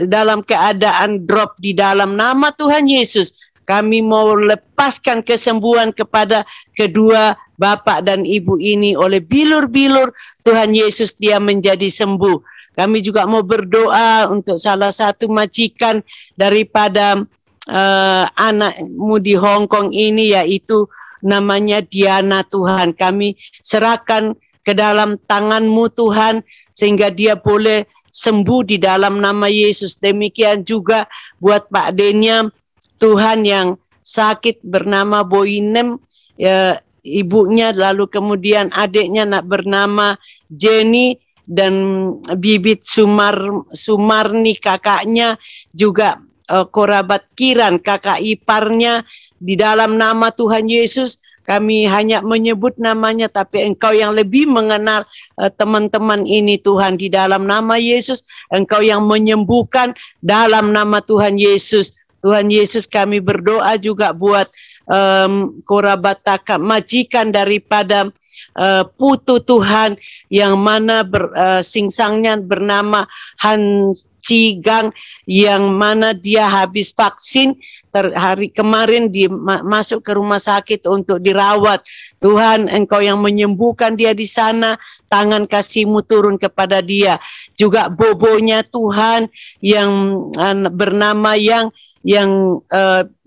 dalam keadaan drop. Di dalam nama Tuhan Yesus kami mau lepaskan kesembuhan kepada kedua bapak dan ibu ini. Oleh bilur-bilur Tuhan Yesus dia menjadi sembuh. Kami juga mau berdoa untuk salah satu majikan daripada anakmu di Hong Kong ini, yaitu namanya Diana Tuhan. Kami serahkan ke dalam tangan-Mu Tuhan, sehingga dia boleh sembuh di dalam nama Yesus. Demikian juga buat Pak Denya Tuhan yang sakit bernama Boinem, ibunya, lalu kemudian adiknya bernama Jenny, dan Bibit Sumarni kakaknya, juga Korabat Kiran kakak iparnya. Di dalam nama Tuhan Yesus kami hanya menyebut namanya, tapi Engkau yang lebih mengenal teman-teman ini Tuhan. Di dalam nama Yesus Engkau yang menyembuhkan dalam nama Tuhan Yesus. Tuhan Yesus kami berdoa juga buat Korabataka, majikan daripada putu Tuhan, yang mana singsangnya bernama Han Cigang, yang mana dia habis vaksin hari kemarin masuk ke rumah sakit untuk dirawat. Tuhan, Engkau yang menyembuhkan dia di sana, tangan kasih-Mu turun kepada dia. Juga bobonya Tuhan yang bernama yang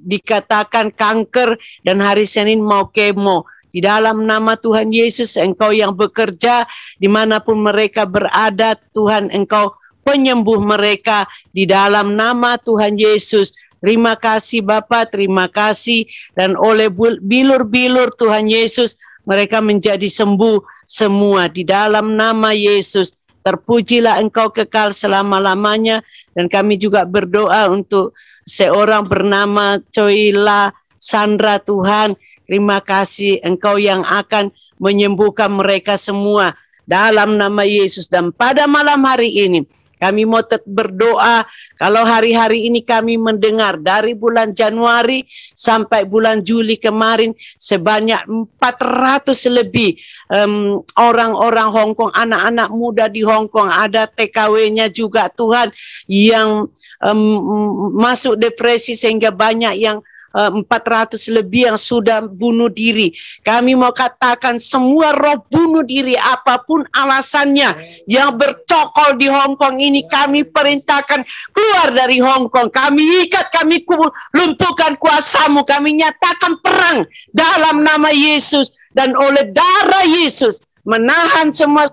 dikatakan kanker dan hari Senin mau kemo. Di dalam nama Tuhan Yesus, Engkau yang bekerja dimanapun mereka berada, Tuhan Engkau penyembuh mereka di dalam nama Tuhan Yesus. Terima kasih Bapa, terima kasih. Dan oleh bilur-bilur Tuhan Yesus, mereka menjadi sembuh semua di dalam nama Yesus. Terpujilah Engkau kekal selama-lamanya. Dan kami juga berdoa untuk seorang bernama Coila Sandra Tuhan. Terima kasih Engkau yang akan menyembuhkan mereka semua dalam nama Yesus. Dan pada malam hari ini, kami mau berdoa, kalau hari-hari ini kami mendengar dari bulan Januari sampai bulan Juli kemarin sebanyak 400 lebih orang-orang Hong Kong, anak-anak muda di Hong Kong, ada TKW-nya juga Tuhan yang masuk depresi sehingga banyak yang 400 lebih yang sudah bunuh diri. Kami mau katakan semua roh bunuh diri apapun alasannya yang bercokol di Hong Kong ini, kami perintahkan keluar dari Hong Kong. Kami ikat, kami lumpuhkan kuasa-Mu, kami nyatakan perang dalam nama Yesus. Dan oleh darah Yesus menahan semua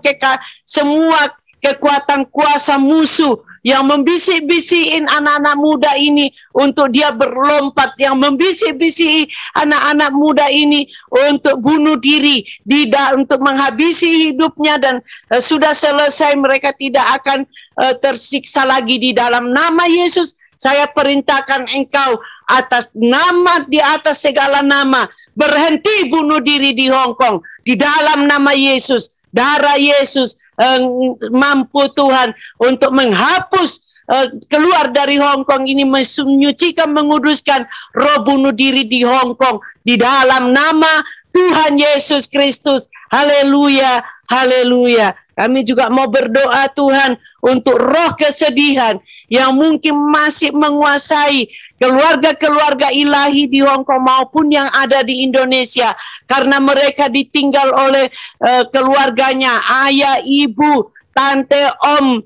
kekuatan kuasa musuh yang membisik-bisikin anak-anak muda ini untuk dia berlompat, yang membisik-bisiki anak-anak muda ini untuk bunuh diri, untuk menghabisi hidupnya, dan sudah selesai mereka tidak akan tersiksa lagi. Di dalam nama Yesus, saya perintahkan Engkau atas nama, di atas segala nama, berhenti bunuh diri di Hong Kong. Di dalam nama Yesus, darah Yesus mampu Tuhan untuk menghapus keluar dari Hong Kong ini, menyucikan, menguduskan roh bunuh diri di Hong Kong di dalam nama Tuhan Yesus Kristus. Haleluya, haleluya. Kami juga mau berdoa Tuhan untuk roh kesedihan yang mungkin masih menguasai keluarga-keluarga ilahi di Hong Kong maupun yang ada di Indonesia, karena mereka ditinggal oleh keluarganya, ayah, ibu, tante, om,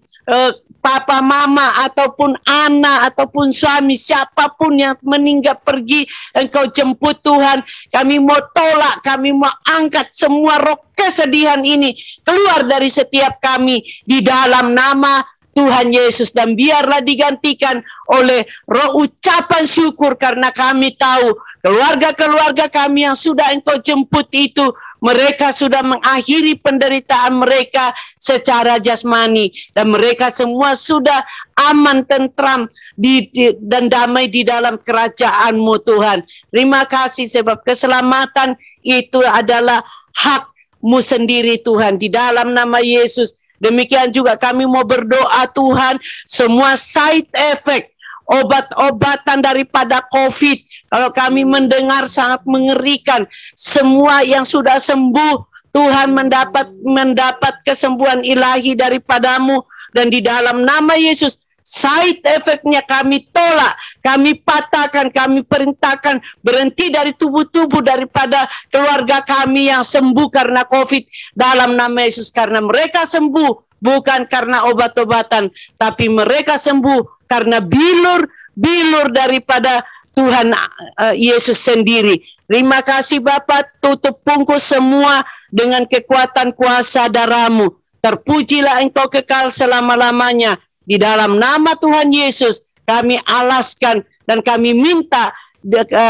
papa, mama, ataupun anak, ataupun suami, siapapun yang meninggal pergi, Engkau jemput Tuhan. Kami mau tolak, kami mau angkat semua roh kesedihan ini keluar dari setiap kami di dalam nama Tuhan Yesus, dan biarlah digantikan oleh roh ucapan syukur, karena kami tahu keluarga-keluarga kami yang sudah Engkau jemput itu, mereka sudah mengakhiri penderitaan mereka secara jasmani, dan mereka semua sudah aman, tentram dan damai di dalam kerajaan-Mu Tuhan. Terima kasih sebab keselamatan itu adalah hak-Mu sendiri Tuhan, di dalam nama Yesus. Demikian juga kami mau berdoa Tuhan, semua side effect obat-obatan daripada COVID, kalau kami mendengar sangat mengerikan. Semua yang sudah sembuh Tuhan mendapat kesembuhan ilahi daripada-Mu, dan di dalam nama Yesus side effect-nya kami tolak, kami patahkan, kami perintahkan berhenti dari tubuh-tubuh daripada keluarga kami yang sembuh karena COVID dalam nama Yesus. Karena mereka sembuh bukan karena obat-obatan, tapi mereka sembuh karena bilur daripada Tuhan Yesus sendiri. Terima kasih Bapa, tutup bungkus semua dengan kekuatan kuasa darah-Mu. Terpujilah Engkau kekal selama-lamanya. Di dalam nama Tuhan Yesus kami alaskan dan kami minta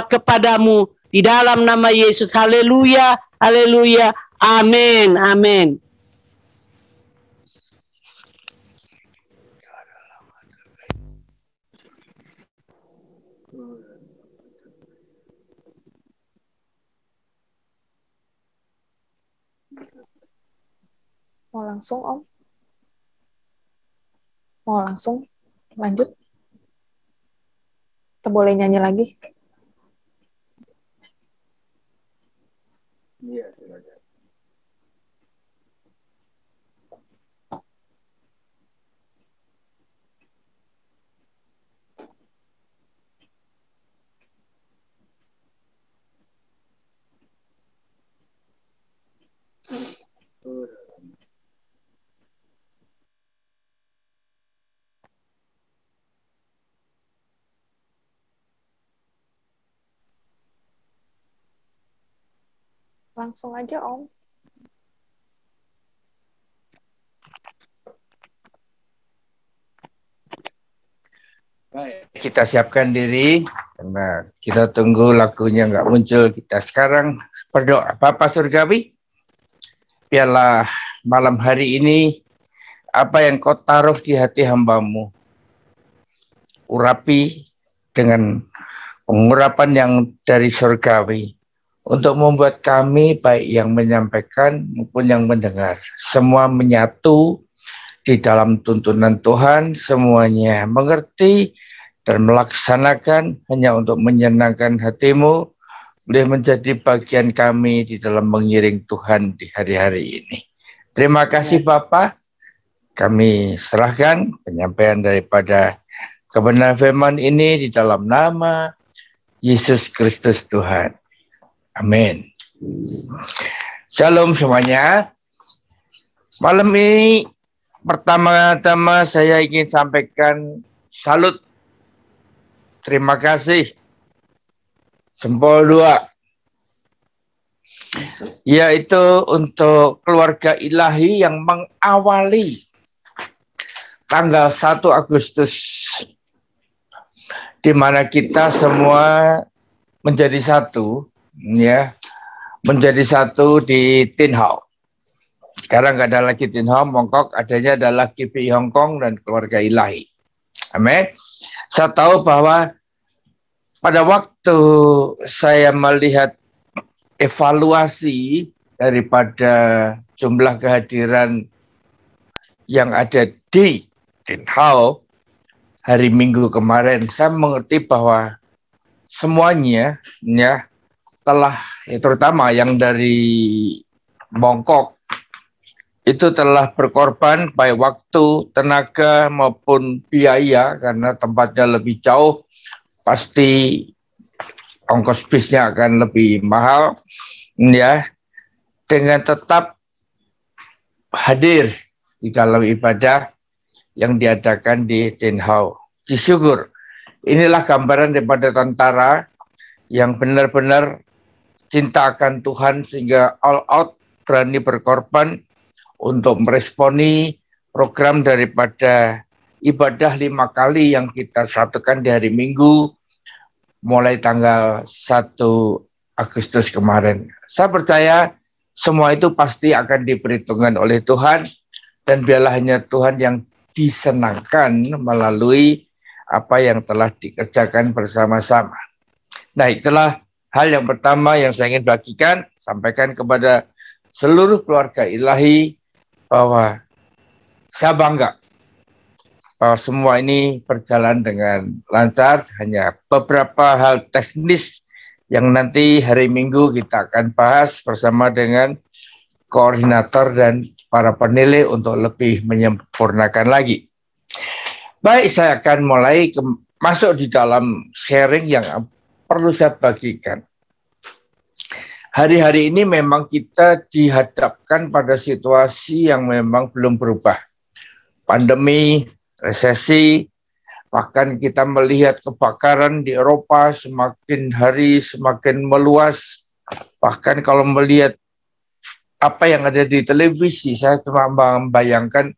kepadamu di dalam nama Yesus. Haleluya, haleluya, amin, amin. Mau langsung Om? Mau langsung lanjut? Atau boleh nyanyi lagi? Iya, silakan. Langsung aja Om. Baik, kita siapkan diri karena kita tunggu lagunya nggak muncul. Kita sekarang berdoa. Bapa Surgawi, biarlah malam hari ini apa yang kau taruh di hati hamba-Mu, urapi dengan pengurapan yang dari surgawi untuk membuat kami baik yang menyampaikan maupun yang mendengar semua menyatu di dalam tuntunan Tuhan, semuanya mengerti dan melaksanakan hanya untuk menyenangkan hati-Mu, boleh menjadi bagian kami di dalam mengiring Tuhan di hari-hari ini. Terima kasih Bapak, kami serahkan penyampaian daripada kebenaran firman ini di dalam nama Yesus Kristus Tuhan. Amin. Shalom semuanya. Malam ini pertama-tama saya ingin sampaikan salut, terima kasih, jempol 2, yaitu untuk keluarga ilahi yang mengawali tanggal 1 Agustus, di mana kita semua menjadi satu, ya, menjadi satu di Tin Hau. Sekarang nggak ada lagi Tin Hau, Mongkok, adanya adalah KPI Hong Kong dan keluarga ilahi. Amin. Saya tahu bahwa pada waktu saya melihat evaluasi daripada jumlah kehadiran yang ada di Tin Hau hari Minggu kemarin, saya mengerti bahwa semuanya ya telah, terutama yang dari Bangkok, itu telah berkorban baik waktu, tenaga maupun biaya, karena tempatnya lebih jauh, pasti ongkos bisnya akan lebih mahal, ya, dengan tetap hadir di dalam ibadah yang diadakan di Tin Hau. Syukur, inilah gambaran daripada tentara yang benar-benar cinta akan Tuhan sehingga all out, berani berkorban untuk meresponi program daripada ibadah 5 kali yang kita satukan di hari Minggu mulai tanggal 1 Agustus kemarin. Saya percaya semua itu pasti akan diperhitungkan oleh Tuhan, dan biarlah hanya Tuhan yang disenangkan melalui apa yang telah dikerjakan bersama-sama. Nah, itulah hal yang pertama yang saya ingin bagikan, sampaikan kepada seluruh keluarga ilahi, bahwa saya bangga bahwa semua ini berjalan dengan lancar. Hanya beberapa hal teknis yang nanti hari Minggu kita akan bahas bersama dengan koordinator dan para penilai untuk lebih menyempurnakan lagi. Baik, saya akan mulai masuk di dalam sharing yang perlu saya bagikan. Hari-hari ini memang kita dihadapkan pada situasi yang memang belum berubah. Pandemi, resesi, bahkan kita melihat kebakaran di Eropa semakin hari semakin meluas. Bahkan kalau melihat apa yang ada di televisi, saya cuma membayangkan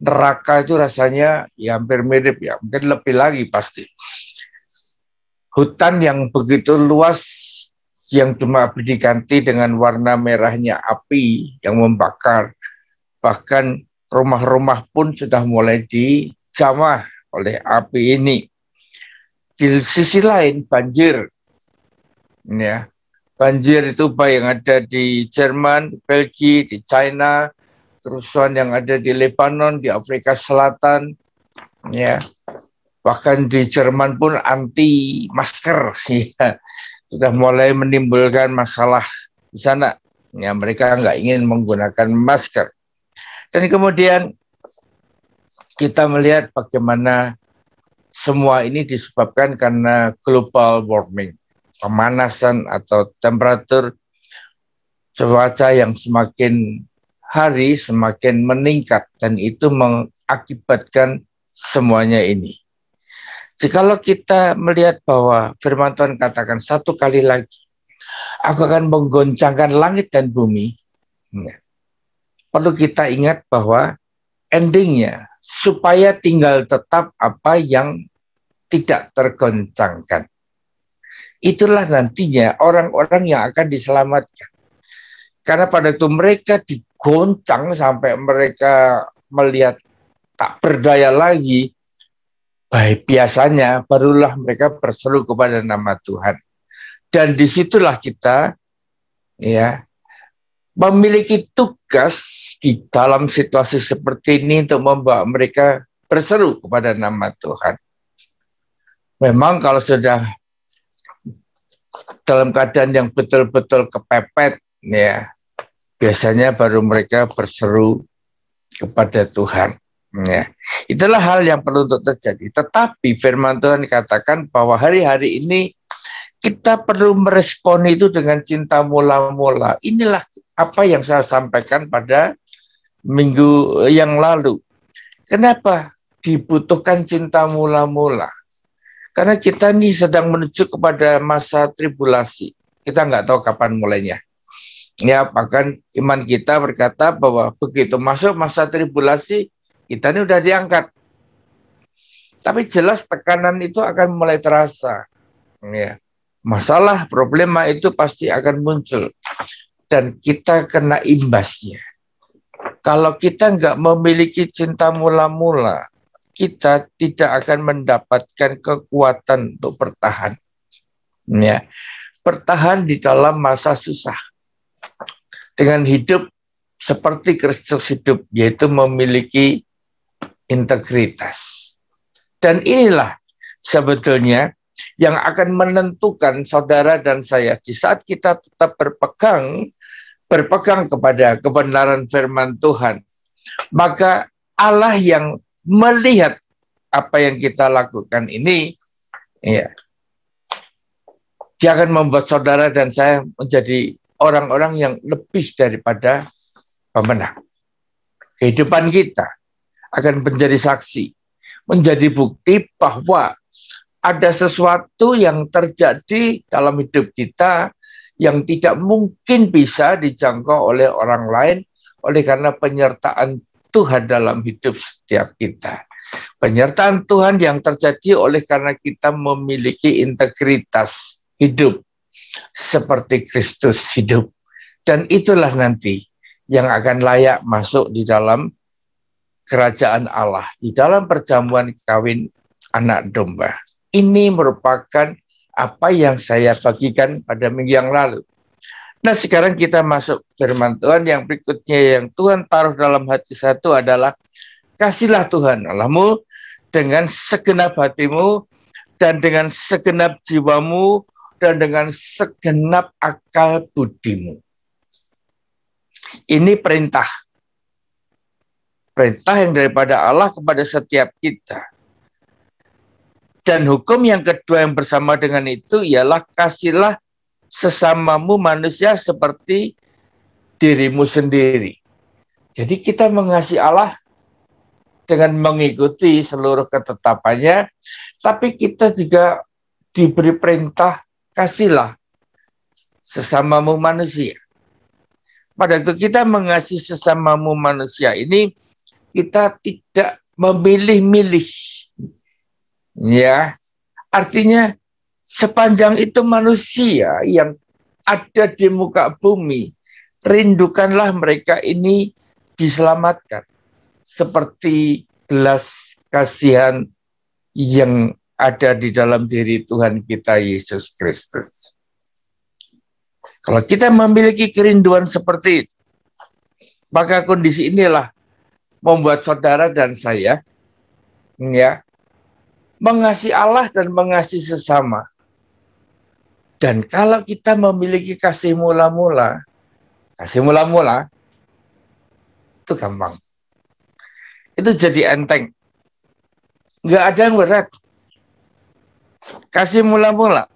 neraka itu rasanya ya hampir mirip, ya mungkin lebih lagi pasti. Hutan yang begitu luas yang cuma diganti dengan warna merahnya api yang membakar. Bahkan rumah-rumah pun sudah mulai dijamah oleh api ini. Di sisi lain banjir, ya, banjir itu baik yang ada di Jerman, Belgia, di China, kerusuhan yang ada di Lebanon, di Afrika Selatan, ya, bahkan di Jerman pun anti masker, ya, sudah mulai menimbulkan masalah di sana. Ya, mereka nggak ingin menggunakan masker. Dan kemudian kita melihat bagaimana semua ini disebabkan karena global warming, pemanasan atau temperatur cuaca yang semakin hari semakin meningkat, dan itu mengakibatkan semuanya ini. Jikalau kita melihat bahwa firman Tuhan katakan satu kali lagi, aku akan menggoncangkan langit dan bumi. Perlu kita ingat bahwa endingnya supaya tinggal tetap apa yang tidak tergoncangkan. Itulah nantinya orang-orang yang akan diselamatkan. Karena pada itu mereka digoncang sampai mereka melihat tak berdaya lagi, baik biasanya barulah mereka berseru kepada nama Tuhan. Dan disitulah kita memiliki tugas di dalam situasi seperti ini untuk membawa mereka berseru kepada nama Tuhan. Memang kalau sudah dalam keadaan yang betul-betul kepepet, biasanya baru mereka berseru kepada Tuhan. Itulah hal yang perlu untuk terjadi. Tetapi firman Tuhan katakan bahwa hari-hari ini kita perlu merespon itu dengan cinta mula-mula. Inilah apa yang saya sampaikan pada minggu yang lalu. Kenapa dibutuhkan cinta mula-mula? Karena kita ini sedang menuju kepada masa tribulasi. Kita nggak tahu kapan mulainya. Ya, bahkan iman kita berkata bahwa begitu masuk masa tribulasi, kita ini udah diangkat. Tapi jelas tekanan itu akan mulai terasa. Ya. Masalah, problema itu pasti akan muncul. Dan kita kena imbasnya. Kalau kita nggak memiliki cinta mula-mula, kita tidak akan mendapatkan kekuatan untuk bertahan. Ya. Bertahan di dalam masa susah. Dengan hidup seperti Kristus hidup, yaitu memiliki integritas. Dan inilah sebetulnya yang akan menentukan saudara dan saya di saat kita tetap berpegang kepada kebenaran firman Tuhan. Maka Allah yang melihat apa yang kita lakukan ini, Dia akan membuat saudara dan saya menjadi orang-orang yang lebih daripada pemenang. Kehidupan kita akan menjadi saksi, menjadi bukti bahwa ada sesuatu yang terjadi dalam hidup kita yang tidak mungkin bisa dijangkau oleh orang lain oleh karena penyertaan Tuhan dalam hidup setiap kita. Penyertaan Tuhan yang terjadi oleh karena kita memiliki integritas hidup seperti Kristus hidup. Dan itulah nanti yang akan layak masuk di dalam kerajaan Allah, di dalam perjamuan kawin anak domba. Ini merupakan apa yang saya bagikan pada minggu yang lalu. Nah, sekarang kita masuk firman Tuhan yang berikutnya yang Tuhan taruh dalam hati saya itu adalah kasihlah Tuhan Allahmu dengan segenap hatimu dan dengan segenap jiwamu dan dengan segenap akal budimu. Ini perintah. Perintah yang daripada Allah kepada setiap kita. Dan hukum yang kedua yang bersama dengan itu ialah kasihlah sesamamu manusia seperti dirimu sendiri. Jadi kita mengasihi Allah dengan mengikuti seluruh ketetapannya, tapi kita juga diberi perintah kasihlah sesamamu manusia. Pada waktu kita mengasihi sesamamu manusia ini, kita tidak memilih-milih. Ya, artinya sepanjang itu manusia yang ada di muka bumi, rindukanlah mereka ini diselamatkan. Seperti belas kasihan yang ada di dalam diri Tuhan kita Yesus Kristus. Kalau kita memiliki kerinduan seperti itu, maka kondisi inilah membuat saudara dan saya mengasihi Allah dan mengasihi sesama. Dan kalau kita memiliki kasih mula-mula itu gampang. Itu jadi enteng. Nggak ada yang berat. Kasih mula-mula.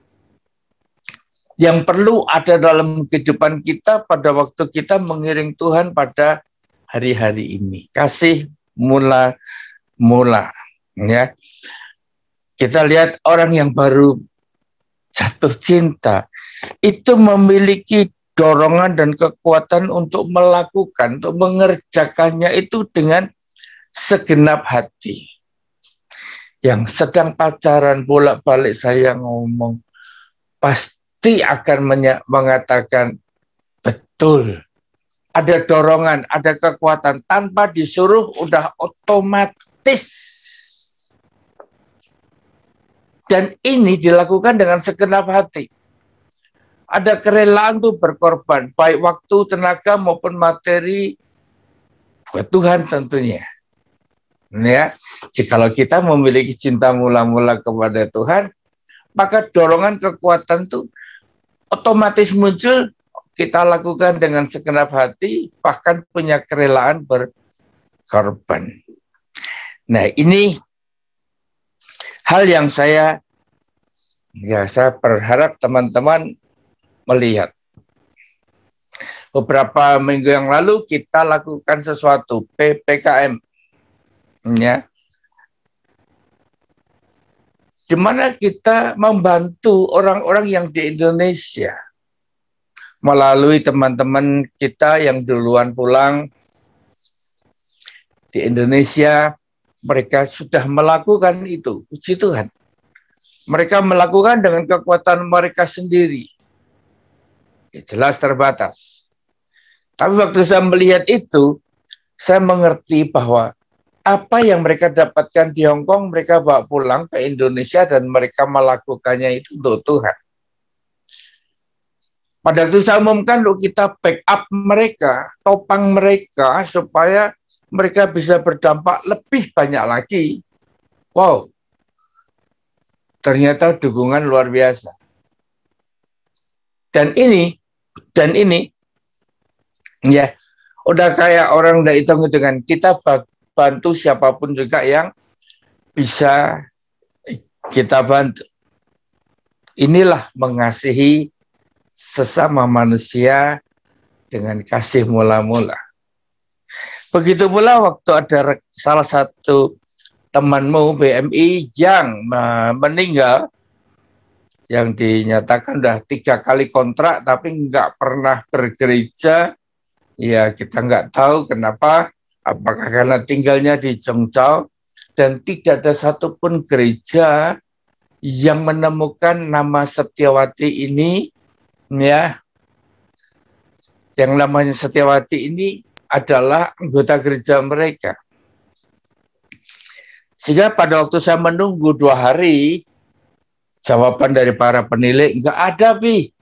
Yang perlu ada dalam kehidupan kita pada waktu kita mengiring Tuhan pada hari-hari ini. Kasih mula-mula. Ya. Kita lihat orang yang baru jatuh cinta, itu memiliki dorongan dan kekuatan untuk melakukan, untuk mengerjakannya itu dengan segenap hati. Yang sedang pacaran bolak-balik saya ngomong, pasti akan mengatakan, betul. Ada dorongan, ada kekuatan, tanpa disuruh udah otomatis. Dan ini dilakukan dengan segenap hati. Ada kerelaan untuk berkorban, baik waktu, tenaga maupun materi buat Tuhan tentunya. Ya, jikalau kita memiliki cinta mula-mula kepada Tuhan, maka dorongan kekuatan itu otomatis muncul. Kita lakukan dengan segenap hati, bahkan punya kerelaan berkorban. Nah, ini hal yang saya berharap teman-teman melihat. Beberapa minggu yang lalu kita lakukan sesuatu, PPKM. Ya. Di mana kita membantu orang-orang yang di Indonesia melalui teman-teman kita yang duluan pulang di Indonesia. Mereka sudah melakukan itu, puji Tuhan. Mereka melakukan dengan kekuatan mereka sendiri. Ya, jelas terbatas. Tapi waktu saya melihat itu, saya mengerti bahwa apa yang mereka dapatkan di Hong Kong, mereka bawa pulang ke Indonesia dan mereka melakukannya itu untuk Tuhan. Pada waktu saya umumkan, kita backup mereka, topang mereka, supaya mereka bisa berdampak lebih banyak lagi. Wow, ternyata dukungan luar biasa. Dan ini, ya, udah kayak orang udah hitung-hitungan, kita bantu siapapun juga yang bisa kita bantu. Inilah mengasihi sesama manusia dengan kasih mula-mula. Begitu pula waktu ada salah satu temanmu BMI yang meninggal, yang dinyatakan udah 3 kali kontrak tapi nggak pernah bergereja, ya kita nggak tahu kenapa, apakah karena tinggalnya di Zhengzhou dan tidak ada satupun gereja yang menemukan nama Setiawati ini, ya, yang namanya Setiawati ini adalah anggota gereja mereka. Sehingga pada waktu saya menunggu 2 hari, jawaban dari para penilik nggak ada, Pi.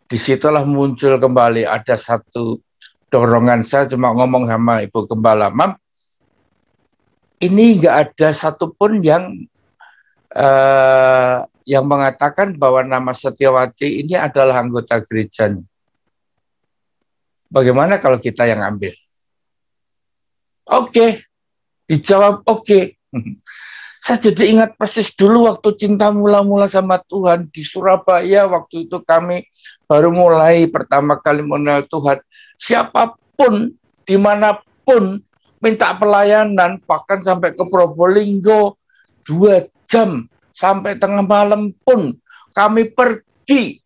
Disitulah muncul kembali ada satu dorongan. Saya cuma ngomong sama Ibu Gembala, Mam, ini nggak ada satupun yang mengatakan bahwa nama Setiawati ini adalah anggota gerejanya. Bagaimana kalau kita yang ambil? Oke, dijawab oke. Saya jadi ingat persis dulu waktu cinta mula-mula sama Tuhan di Surabaya. Waktu itu kami baru mulai pertama kali mengenal Tuhan. Siapapun, dimanapun, minta pelayanan, bahkan sampai ke Probolinggo, 2 jam, sampai tengah malam pun kami pergi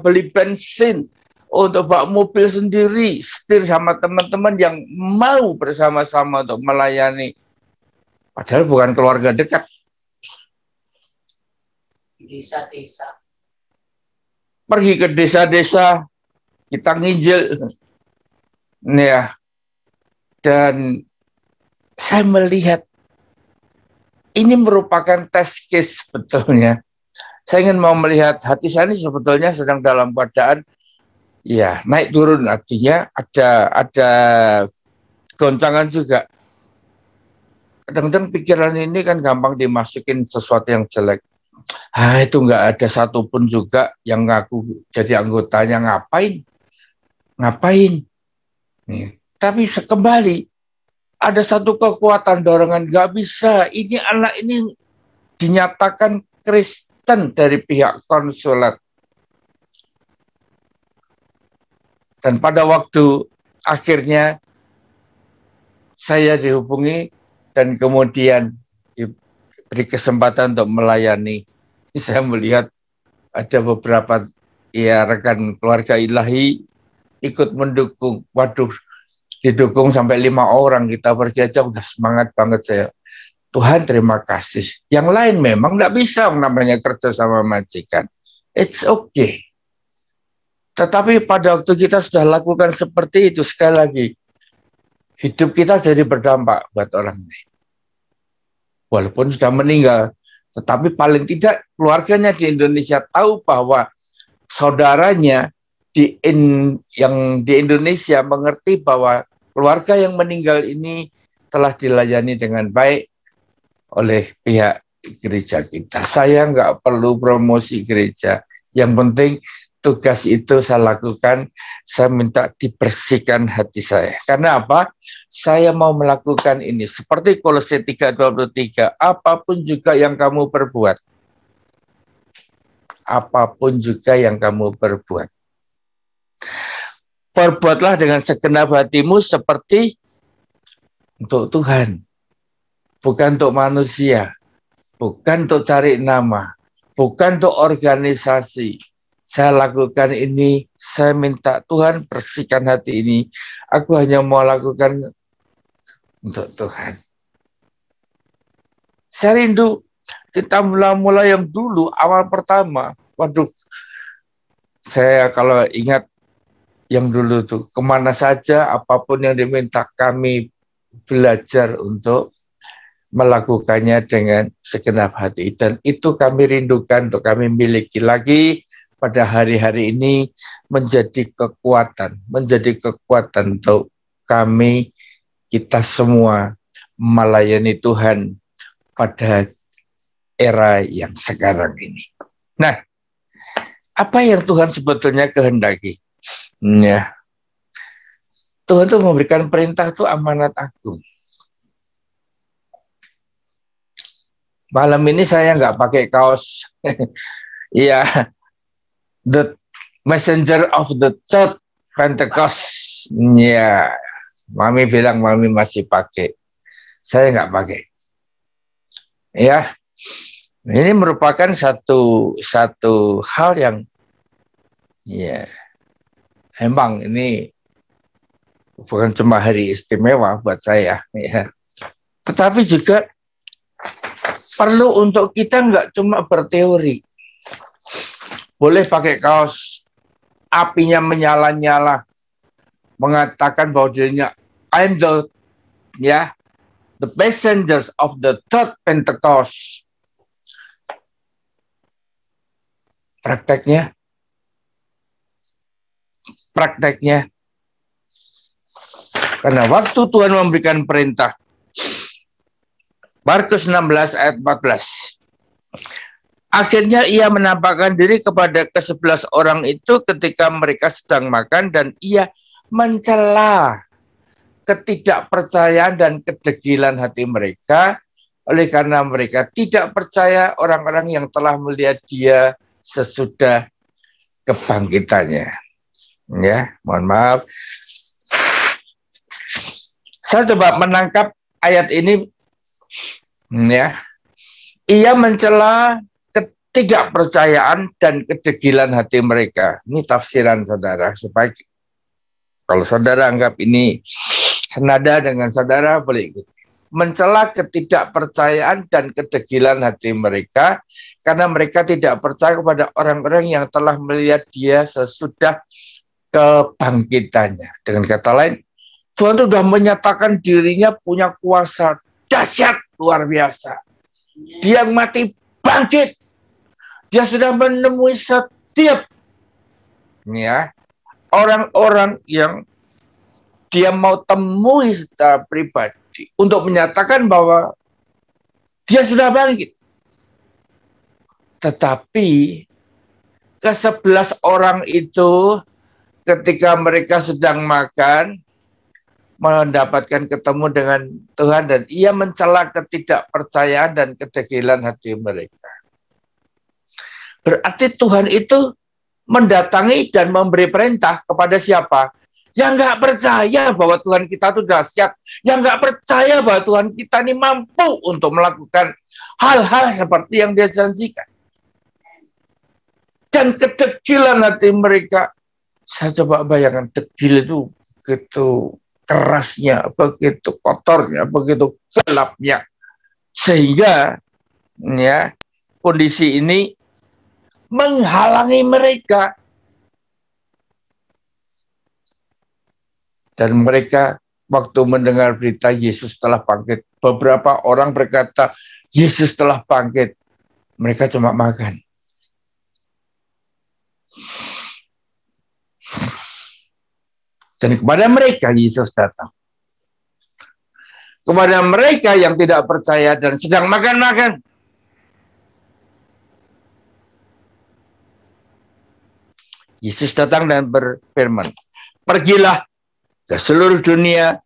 beli bensin untuk bawa mobil sendiri, setir sama teman-teman yang mau bersama-sama untuk melayani. Padahal bukan keluarga dekat. Desa-desa. Pergi ke desa-desa, kita nginjil. Ya. Dan saya melihat ini merupakan test case sebetulnya. Saya ingin mau melihat hati saya ini sebetulnya sedang dalam keadaan ya naik turun, artinya ada goncangan juga. Kadang-kadang pikiran ini kan gampang dimasukin sesuatu yang jelek. Itu nggak ada satupun juga yang ngaku jadi anggotanya, ngapain. Tapi kembali ada satu kekuatan dorongan, nggak bisa. Ini anak ini dinyatakan Kristen dari pihak konsulat. Dan pada waktu akhirnya saya dihubungi dan kemudian diberi kesempatan untuk melayani. Saya melihat, ada beberapa ya rekan keluarga ilahi ikut mendukung. Waduh, didukung sampai 5 orang, kita pergi aja udah semangat banget saya. Tuhan terima kasih. Yang lain memang nggak bisa namanya kerja sama majikan. It's okay. Tetapi pada waktu kita sudah lakukan seperti itu, sekali lagi, hidup kita jadi berdampak buat orang lain. Walaupun sudah meninggal, tetapi paling tidak keluarganya di Indonesia tahu bahwa saudaranya yang di Indonesia mengerti bahwa keluarga yang meninggal ini telah dilayani dengan baik oleh pihak gereja kita. Saya nggak perlu promosi gereja. Yang penting tugas itu saya lakukan, saya minta dibersihkan hati saya. Karena apa? Saya mau melakukan ini. Seperti Kolose 3:23, apapun juga yang kamu perbuat. Apapun juga yang kamu perbuat. Perbuatlah dengan segenap hatimu seperti untuk Tuhan. Bukan untuk manusia. Bukan untuk cari nama. Bukan untuk organisasi. Saya lakukan ini, saya minta Tuhan bersihkan hati ini. Aku hanya mau lakukan untuk Tuhan. Saya rindu kita mula-mula yang dulu, awal pertama. Waduh, saya kalau ingat yang dulu tuh, kemana saja, apapun yang diminta, kami belajar untuk melakukannya dengan segenap hati. Dan itu kami rindukan untuk kami miliki lagi pada hari-hari ini menjadi kekuatan untuk kami, kita semua melayani Tuhan pada era yang sekarang ini. Nah, apa yang Tuhan sebetulnya kehendaki? Ya, Tuhan itu memberikan perintah itu amanat agung. Malam ini saya nggak pakai kaos. Iya. The messenger of the third Pentecost. Ya, Mami bilang Mami masih pakai. Saya nggak pakai. Ya, ini merupakan satu hal yang, ya, emang ini bukan cuma hari istimewa buat saya, ya. Tetapi juga perlu untuk kita nggak cuma berteori. Boleh pakai kaos, apinya menyala-nyala, mengatakan bahwa dirinya I'm the messengers of the third Pentecost. Prakteknya, karena waktu Tuhan memberikan perintah, Markus 16 ayat 14. Akhirnya ia menampakkan diri kepada ke-11 orang itu ketika mereka sedang makan, dan ia mencela ketidakpercayaan dan kedegilan hati mereka, oleh karena mereka tidak percaya orang-orang yang telah melihat dia sesudah kebangkitannya. Ya, mohon maaf. Saya coba menangkap ayat ini. Ya, ia mencela ketidakpercayaan dan kedegilan hati mereka. Ini tafsiran saudara, supaya kalau saudara anggap ini senada dengan saudara, boleh ikut. Mencela ketidakpercayaan dan kedegilan hati mereka, karena mereka tidak percaya kepada orang-orang yang telah melihat dia sesudah kebangkitannya. Dengan kata lain, Tuhan sudah menyatakan dirinya punya kuasa dahsyat luar biasa. Dia mati bangkit. Dia sudah menemui setiap orang-orang yang dia mau temui secara pribadi untuk menyatakan bahwa dia sudah bangkit. Tetapi ke-11 orang itu ketika mereka sedang makan, mendapatkan ketemu dengan Tuhan, dan ia mencela ketidakpercayaan dan kedegilan hati mereka. Berarti Tuhan itu mendatangi dan memberi perintah kepada siapa? Yang nggak percaya bahwa Tuhan kita itu dahsyat, yang nggak percaya bahwa Tuhan kita ini mampu untuk melakukan hal-hal seperti yang dia janjikan. dan kedegilan hati mereka. Saya coba bayangkan, degil itu begitu kerasnya, begitu kotornya, begitu gelapnya, sehingga ya kondisi ini menghalangi mereka. Dan mereka waktu mendengar berita Yesus telah bangkit, beberapa orang berkata, Yesus telah bangkit. Mereka cuma makan. Dan kepada mereka Yesus datang. Kepada mereka yang tidak percaya dan sedang makan-makan, Yesus datang dan berfirman, pergilah ke seluruh dunia,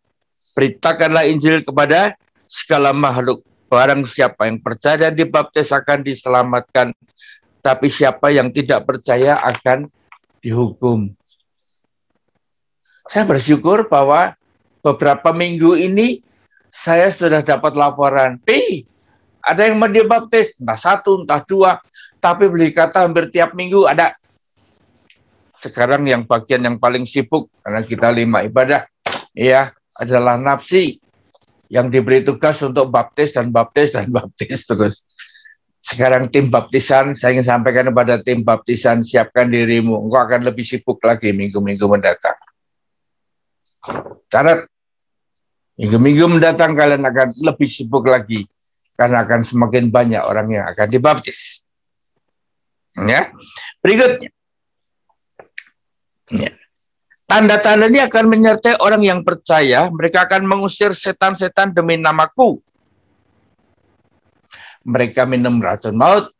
beritakanlah Injil kepada segala makhluk. Barang siapa yang percaya dan dibaptis akan diselamatkan, tapi siapa yang tidak percaya akan dihukum. Saya bersyukur bahwa beberapa minggu ini saya sudah dapat laporan, ada yang mau dibaptis, entah 1, entah 2, tapi boleh kata hampir tiap minggu ada. Sekarang yang bagian yang paling sibuk, karena kita 5 ibadah, ya, adalah nafsi yang diberi tugas untuk baptis dan baptis dan baptis terus. Sekarang tim baptisan, saya ingin sampaikan kepada tim baptisan, siapkan dirimu, engkau akan lebih sibuk lagi minggu-minggu mendatang. Catat, minggu-minggu mendatang kalian akan lebih sibuk lagi, karena akan semakin banyak orang yang akan dibaptis. Ya, berikutnya. Ya. Tanda-tanda ini akan menyertai orang yang percaya. Mereka akan mengusir setan-setan demi namaku. Mereka minum racun maut.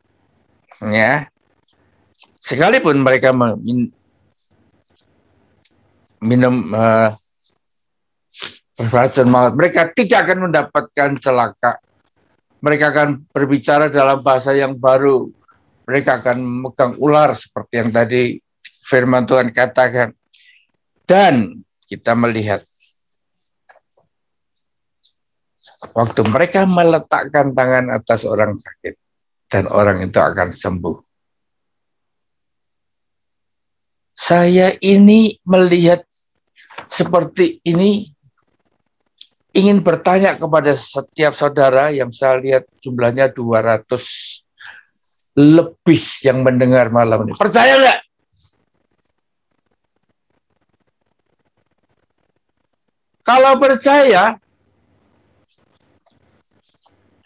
Ya. Sekalipun mereka minum racun maut, mereka tidak akan mendapatkan celaka. Mereka akan berbicara dalam bahasa yang baru. Mereka akan memegang ular seperti yang tadi firman Tuhan katakan. Dan kita melihat waktu mereka meletakkan tangan atas orang sakit dan orang itu akan sembuh. Saya ini melihat seperti ini, ingin bertanya kepada setiap saudara yang saya lihat jumlahnya 200 lebih yang mendengar malam ini. Percaya nggak? Kalau percaya,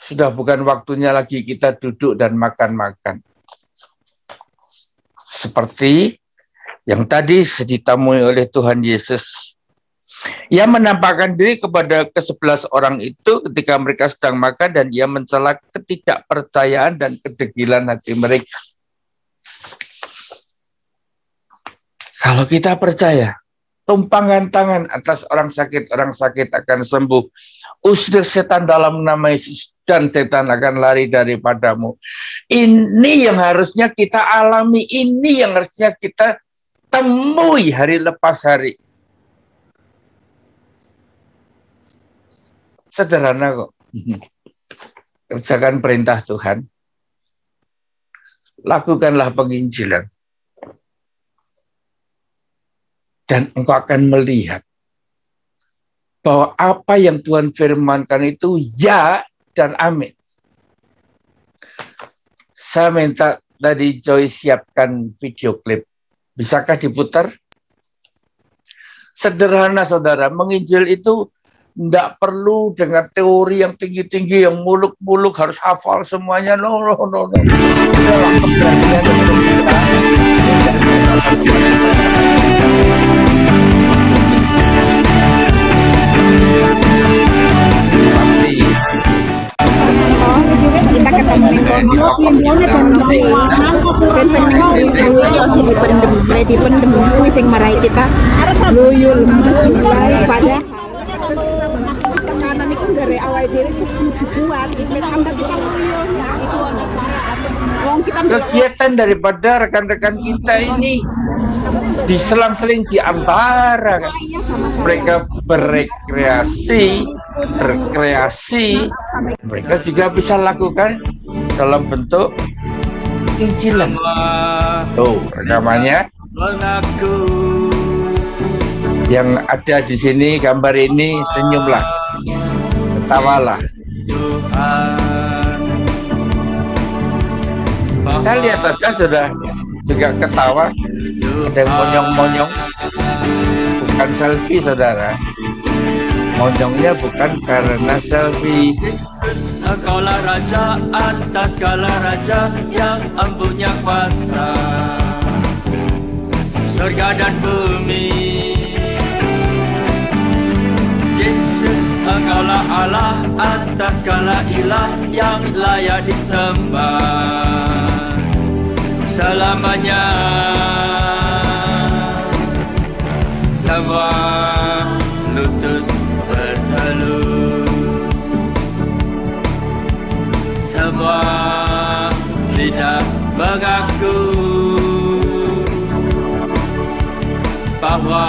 sudah bukan waktunya lagi kita duduk dan makan-makan. Seperti yang tadi ditamui oleh Tuhan Yesus. Ia menampakkan diri kepada ke-11 orang itu ketika mereka sedang makan dan ia mencela ketidakpercayaan dan kedegilan hati mereka. Kalau kita percaya, tumpangkan tangan atas orang sakit akan sembuh. Usir setan dalam nama Yesus dan setan akan lari daripadamu. Ini yang harusnya kita alami, ini yang harusnya kita temui hari lepas hari. Sederhana kok. Kerjakan perintah Tuhan. Lakukanlah penginjilan. Dan engkau akan melihat bahwa apa yang Tuhan firmankan itu ya dan amin. Saya minta tadi Joy siapkan video klip. Bisakah diputar? Sederhana saudara, menginjil itu tidak perlu dengan teori yang tinggi-tinggi, yang muluk-muluk, harus hafal semuanya. No. Dalam keberanian untuk kita. Kita ketemu di pendem sing marai kita luyul pada tekanan itu dari awal diri itu kuat sampai kita luyul itu anak saya kegiatan daripada rekan-rekan kita ini diselang-seling di antara mereka berrekreasi, mereka juga bisa lakukan dalam bentuk penginjilan. Tuh rekamannya. Mengaku Yang ada di sini gambar ini, senyumlah, ketawalah. Kita lihat saja sudah juga ketawa, ada yang monyong-monyong, bukan selfie saudara. Monyongnya bukan karena selfie. Yesus, Engkaulah Raja atas segala raja yang empunya kuasa surga dan bumi. Yesus, Engkaulah Allah atas segala ilah yang layak disembah selamanya. Semua lutut bertelut, semua lidah mengaku bahwa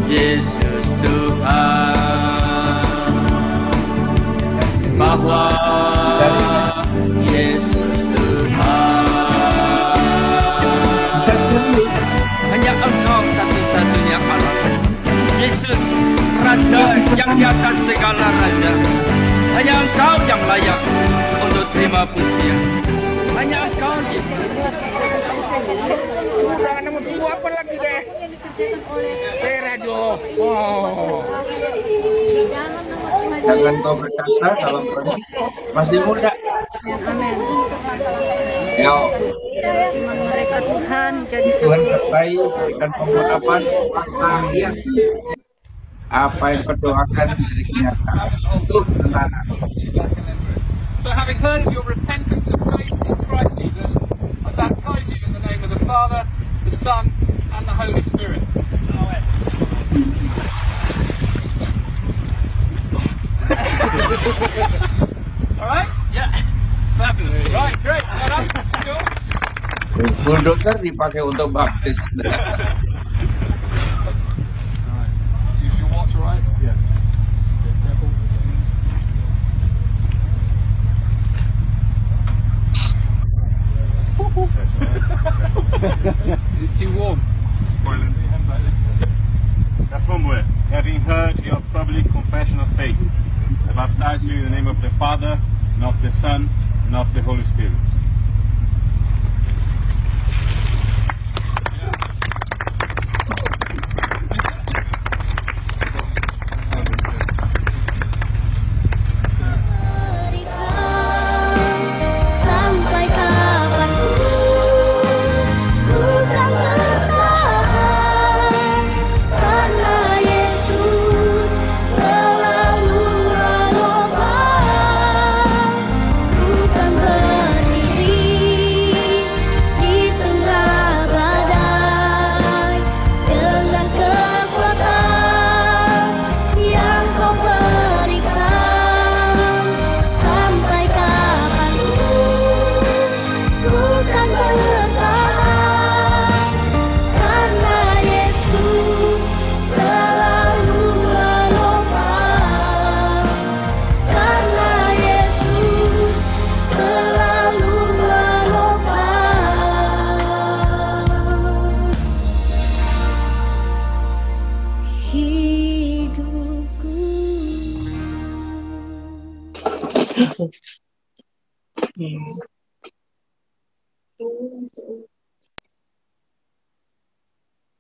Yesus Tuhan, bahwa Yesus Tuhan. Hanya Engkau satu-satunya Allah, Yesus Raja yang di atas segala raja. Hanya Engkau yang layak untuk terima pujian. Hanya Engkau Yesus. Sudah nemu tunggu apa lagi deh? Radio. Oh. Jangan kau berkata kalau kau masih muda. Ya. Mereka Tuhan jadi Tuhan sertai, berikan pengharapan, apa yang kau doakan menjadi kenyataan untuk anak-anak. So having heard of your repentance and faith in Christ Jesus, I baptize you in the name of the Father, the Son, and the Holy Spirit. Amen. All right? Yeah. Fabulous. Right, great. Well done. Cool. Bulldozer dipakai untuk baptis. Use your watch, all right? Yeah. Is it too warm? From where? Having heard your public confession of faith, I baptize you in the name of the Father, and of the Son, and of the Holy Spirit.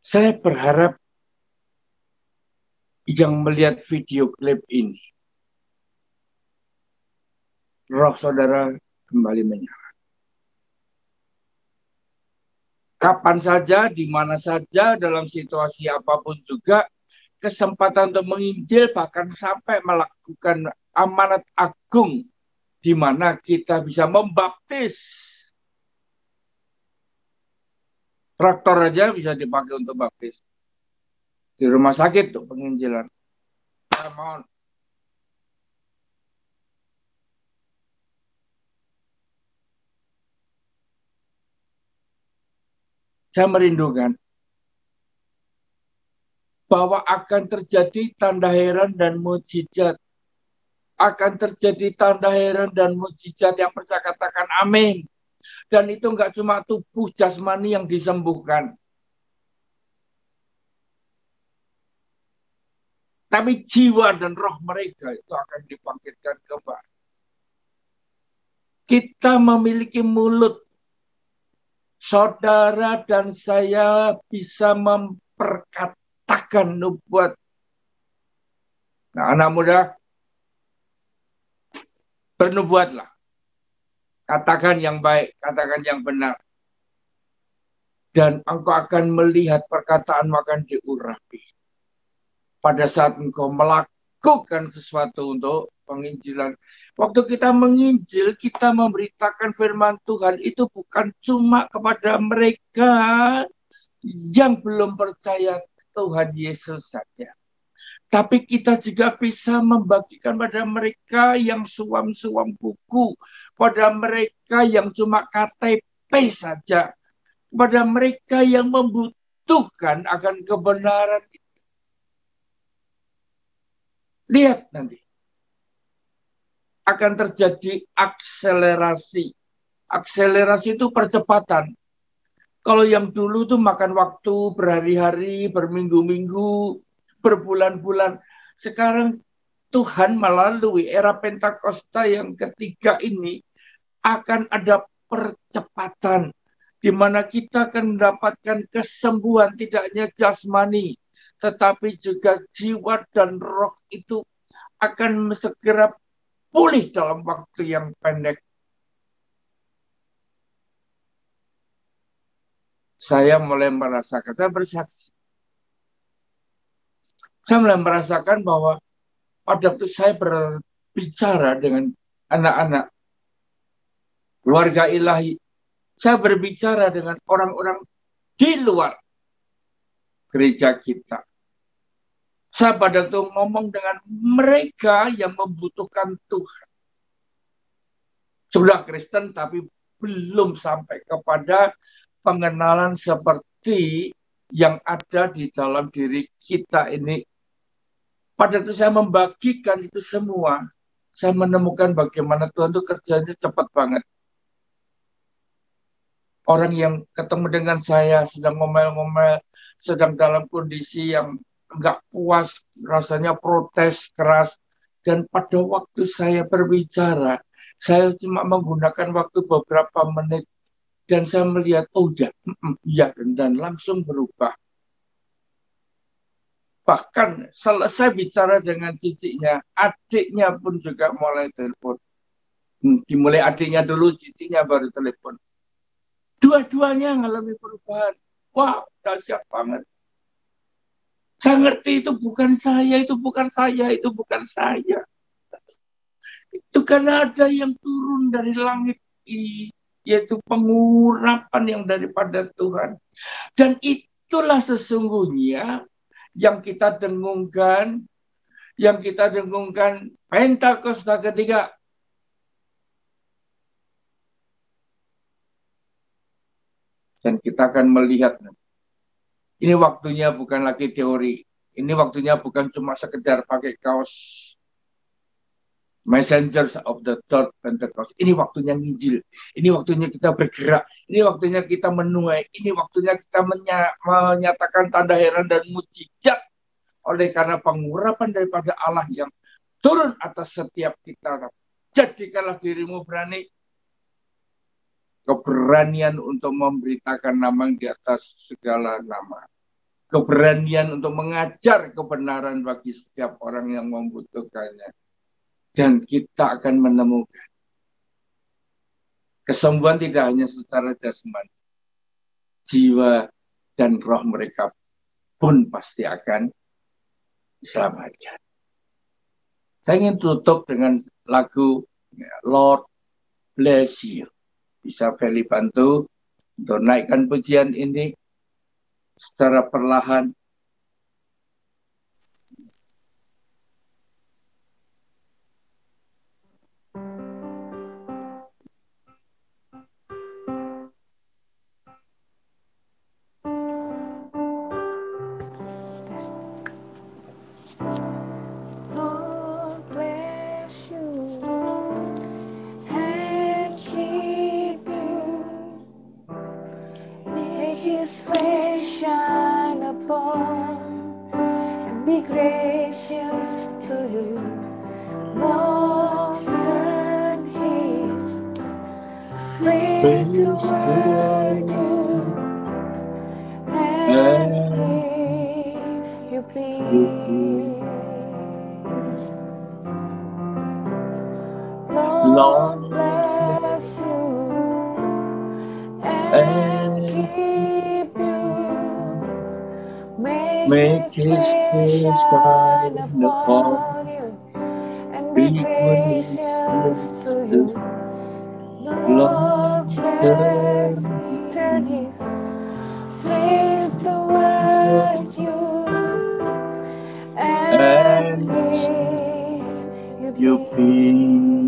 Saya berharap yang melihat video klip ini, roh saudara kembali menyala. Kapan saja, di mana saja, dalam situasi apapun juga, kesempatan untuk menginjil, bahkan sampai melakukan amanat agung, di mana kita bisa membaptis. Traktor aja bisa dipakai untuk baptis. Di rumah sakit tuh penginjilan. Mohon. Saya merindukan bahwa akan terjadi tanda heran dan mukjizat. Akan terjadi tanda heran dan mukjizat yang percaya katakan amin. Dan itu enggak cuma tubuh jasmani yang disembuhkan. Tapi jiwa dan roh mereka itu akan dibangkitkan kembali. Kita memiliki mulut. Saudara dan saya bisa memperkatakan nubuat. Nah, anak muda, bernubuatlah. Katakan yang baik, katakan yang benar. Dan engkau akan melihat perkataanmu akan diurapi. Pada saat engkau melakukan sesuatu untuk penginjilan. Waktu kita menginjil, kita memberitakan firman Tuhan itu bukan cuma kepada mereka yang belum percaya Tuhan Yesus saja. Tapi kita juga bisa membagikan pada mereka yang suam-suam buku, pada mereka yang cuma KTP saja, pada mereka yang membutuhkan akan kebenaran. Lihat nanti. Akan terjadi akselerasi. Akselerasi itu percepatan. Kalau yang dulu tuh makan waktu berhari-hari, berminggu-minggu, berbulan-bulan. Sekarang Tuhan melalui era Pentakosta yang ketiga ini akan ada percepatan. Di mana kita akan mendapatkan kesembuhan tidak hanya jasmani, tetapi juga jiwa dan roh itu akan segera pulih dalam waktu yang pendek. Saya mulai merasakan, saya bersaksi. Saya mulai merasakan bahwa pada waktu saya berbicara dengan anak-anak keluarga ilahi, saya berbicara dengan orang-orang di luar gereja kita. Saya pada waktu ngomong dengan mereka yang membutuhkan Tuhan. Sudah Kristen tapi belum sampai kepada pengenalan seperti yang ada di dalam diri kita ini. Pada waktu saya membagikan itu semua, saya menemukan bagaimana Tuhan itu kerjanya cepat banget. Orang yang ketemu dengan saya sedang ngomel-ngomel, sedang dalam kondisi yang enggak puas, rasanya protes keras. Dan pada waktu saya berbicara, saya cuma menggunakan waktu beberapa menit. Dan saya melihat, oh ya, dan langsung berubah. Bahkan selesai bicara dengan ciciknya, adiknya pun juga mulai telepon. Dimulai adiknya dulu, ciciknya baru telepon. Dua-duanya mengalami perubahan. Wow, dahsyat banget. Saya ngerti itu bukan saya, itu bukan saya, itu bukan saya. Itu karena ada yang turun dari langit, yaitu pengurapan yang daripada Tuhan. Dan itulah sesungguhnya yang kita dengungkan, Pentakosta ketiga. Dan kita akan melihat, ini waktunya bukan lagi teori. Ini waktunya bukan cuma sekedar pakai kaos Messengers of the Third Pentecost. Ini waktunya ngijil. Ini waktunya kita bergerak. Ini waktunya kita menuai. Ini waktunya kita menyatakan tanda heran dan mujizat. Oleh karena pengurapan daripada Allah yang turun atas setiap kita. Jadikanlah dirimu berani. Keberanian untuk memberitakan nama di atas segala nama. Keberanian untuk mengajar kebenaran bagi setiap orang yang membutuhkannya. Dan kita akan menemukan kesembuhan tidak hanya secara jasmani. Jiwa dan roh mereka pun pasti akan diselamatkan. Saya ingin tutup dengan lagu Lord Bless You. Bisa Feli bantu untuk naikkan pujian ini secara perlahan. And keep you face toward you and give you peace. Lord bless you and keep you. Make His face shine upon you and be gracious to you. Lord bless you, turn His face toward you and give you peace.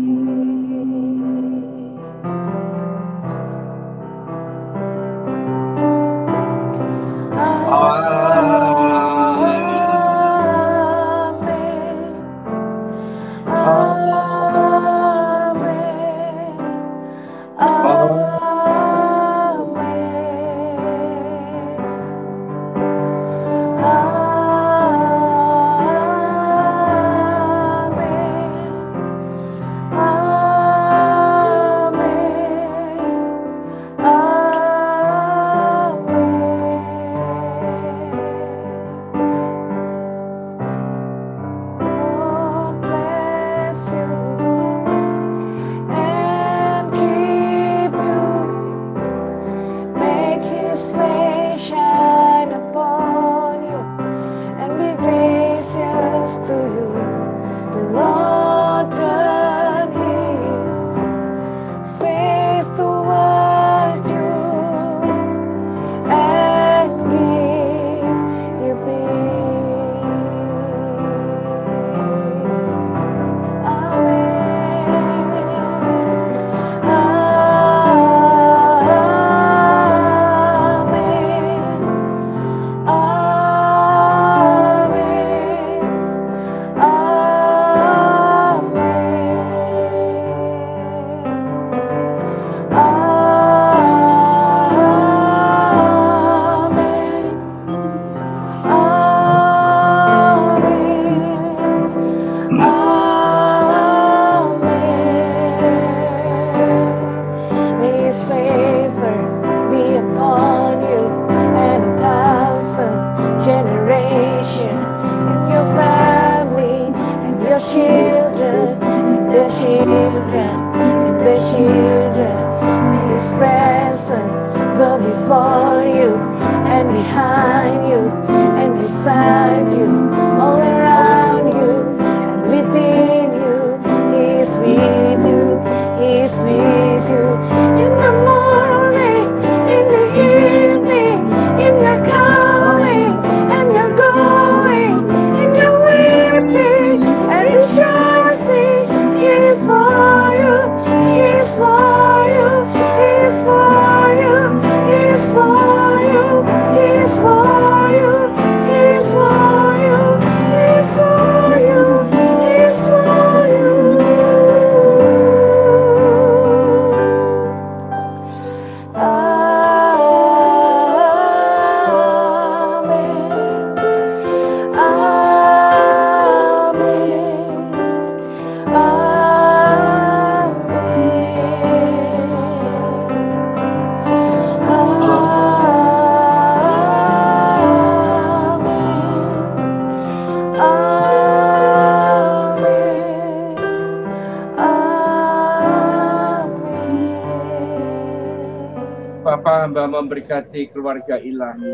Bapa, hamba memberkati keluarga ilahi.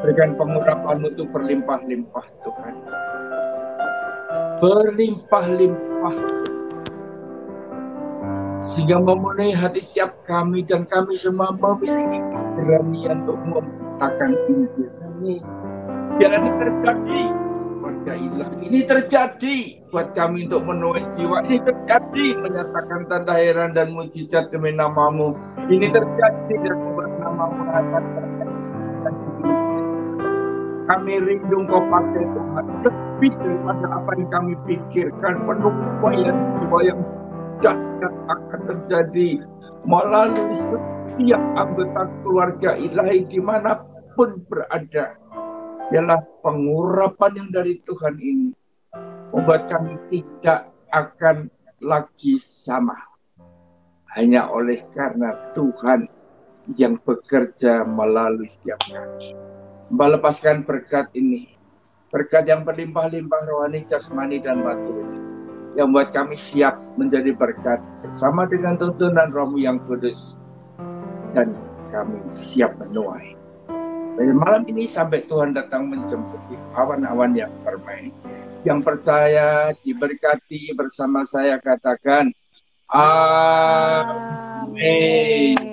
Berikan pengurapan untuk berlimpah-limpah Tuhan. Berlimpah-limpah. Sehingga memenuhi hati setiap kami dan kami semua memiliki keberanian untuk memberitakan Injil ini. Biar ini terjadi. Keluarga ilahi ini terjadi buat kami untuk menuai jiwa. Ini terjadi menyatakan tanda heran dan mujizat demi nama-Mu. Ini terjadi dan membuat nama-Mu kami rindu Kau pakai Tuhan lebih daripada apa yang kami pikirkan. Penuh upaya yang dahsyat akan terjadi melalui setiap anggota keluarga ilahi dimanapun berada. Ialah pengurapan yang dari Tuhan ini membuat kami tidak akan lagi sama. hanya oleh karena Tuhan yang bekerja melalui setiap kami. Hamba lepaskan berkat ini, berkat yang berlimpah-limpah rohani, jasmani, dan materi, yang buat kami siap menjadi berkat bersama dengan tuntunan Roh-Mu yang kudus, dan kami siap menuai. Dan malam ini sampai Tuhan datang menjemput di awan-awan yang permai. Yang percaya diberkati bersama saya katakan amin.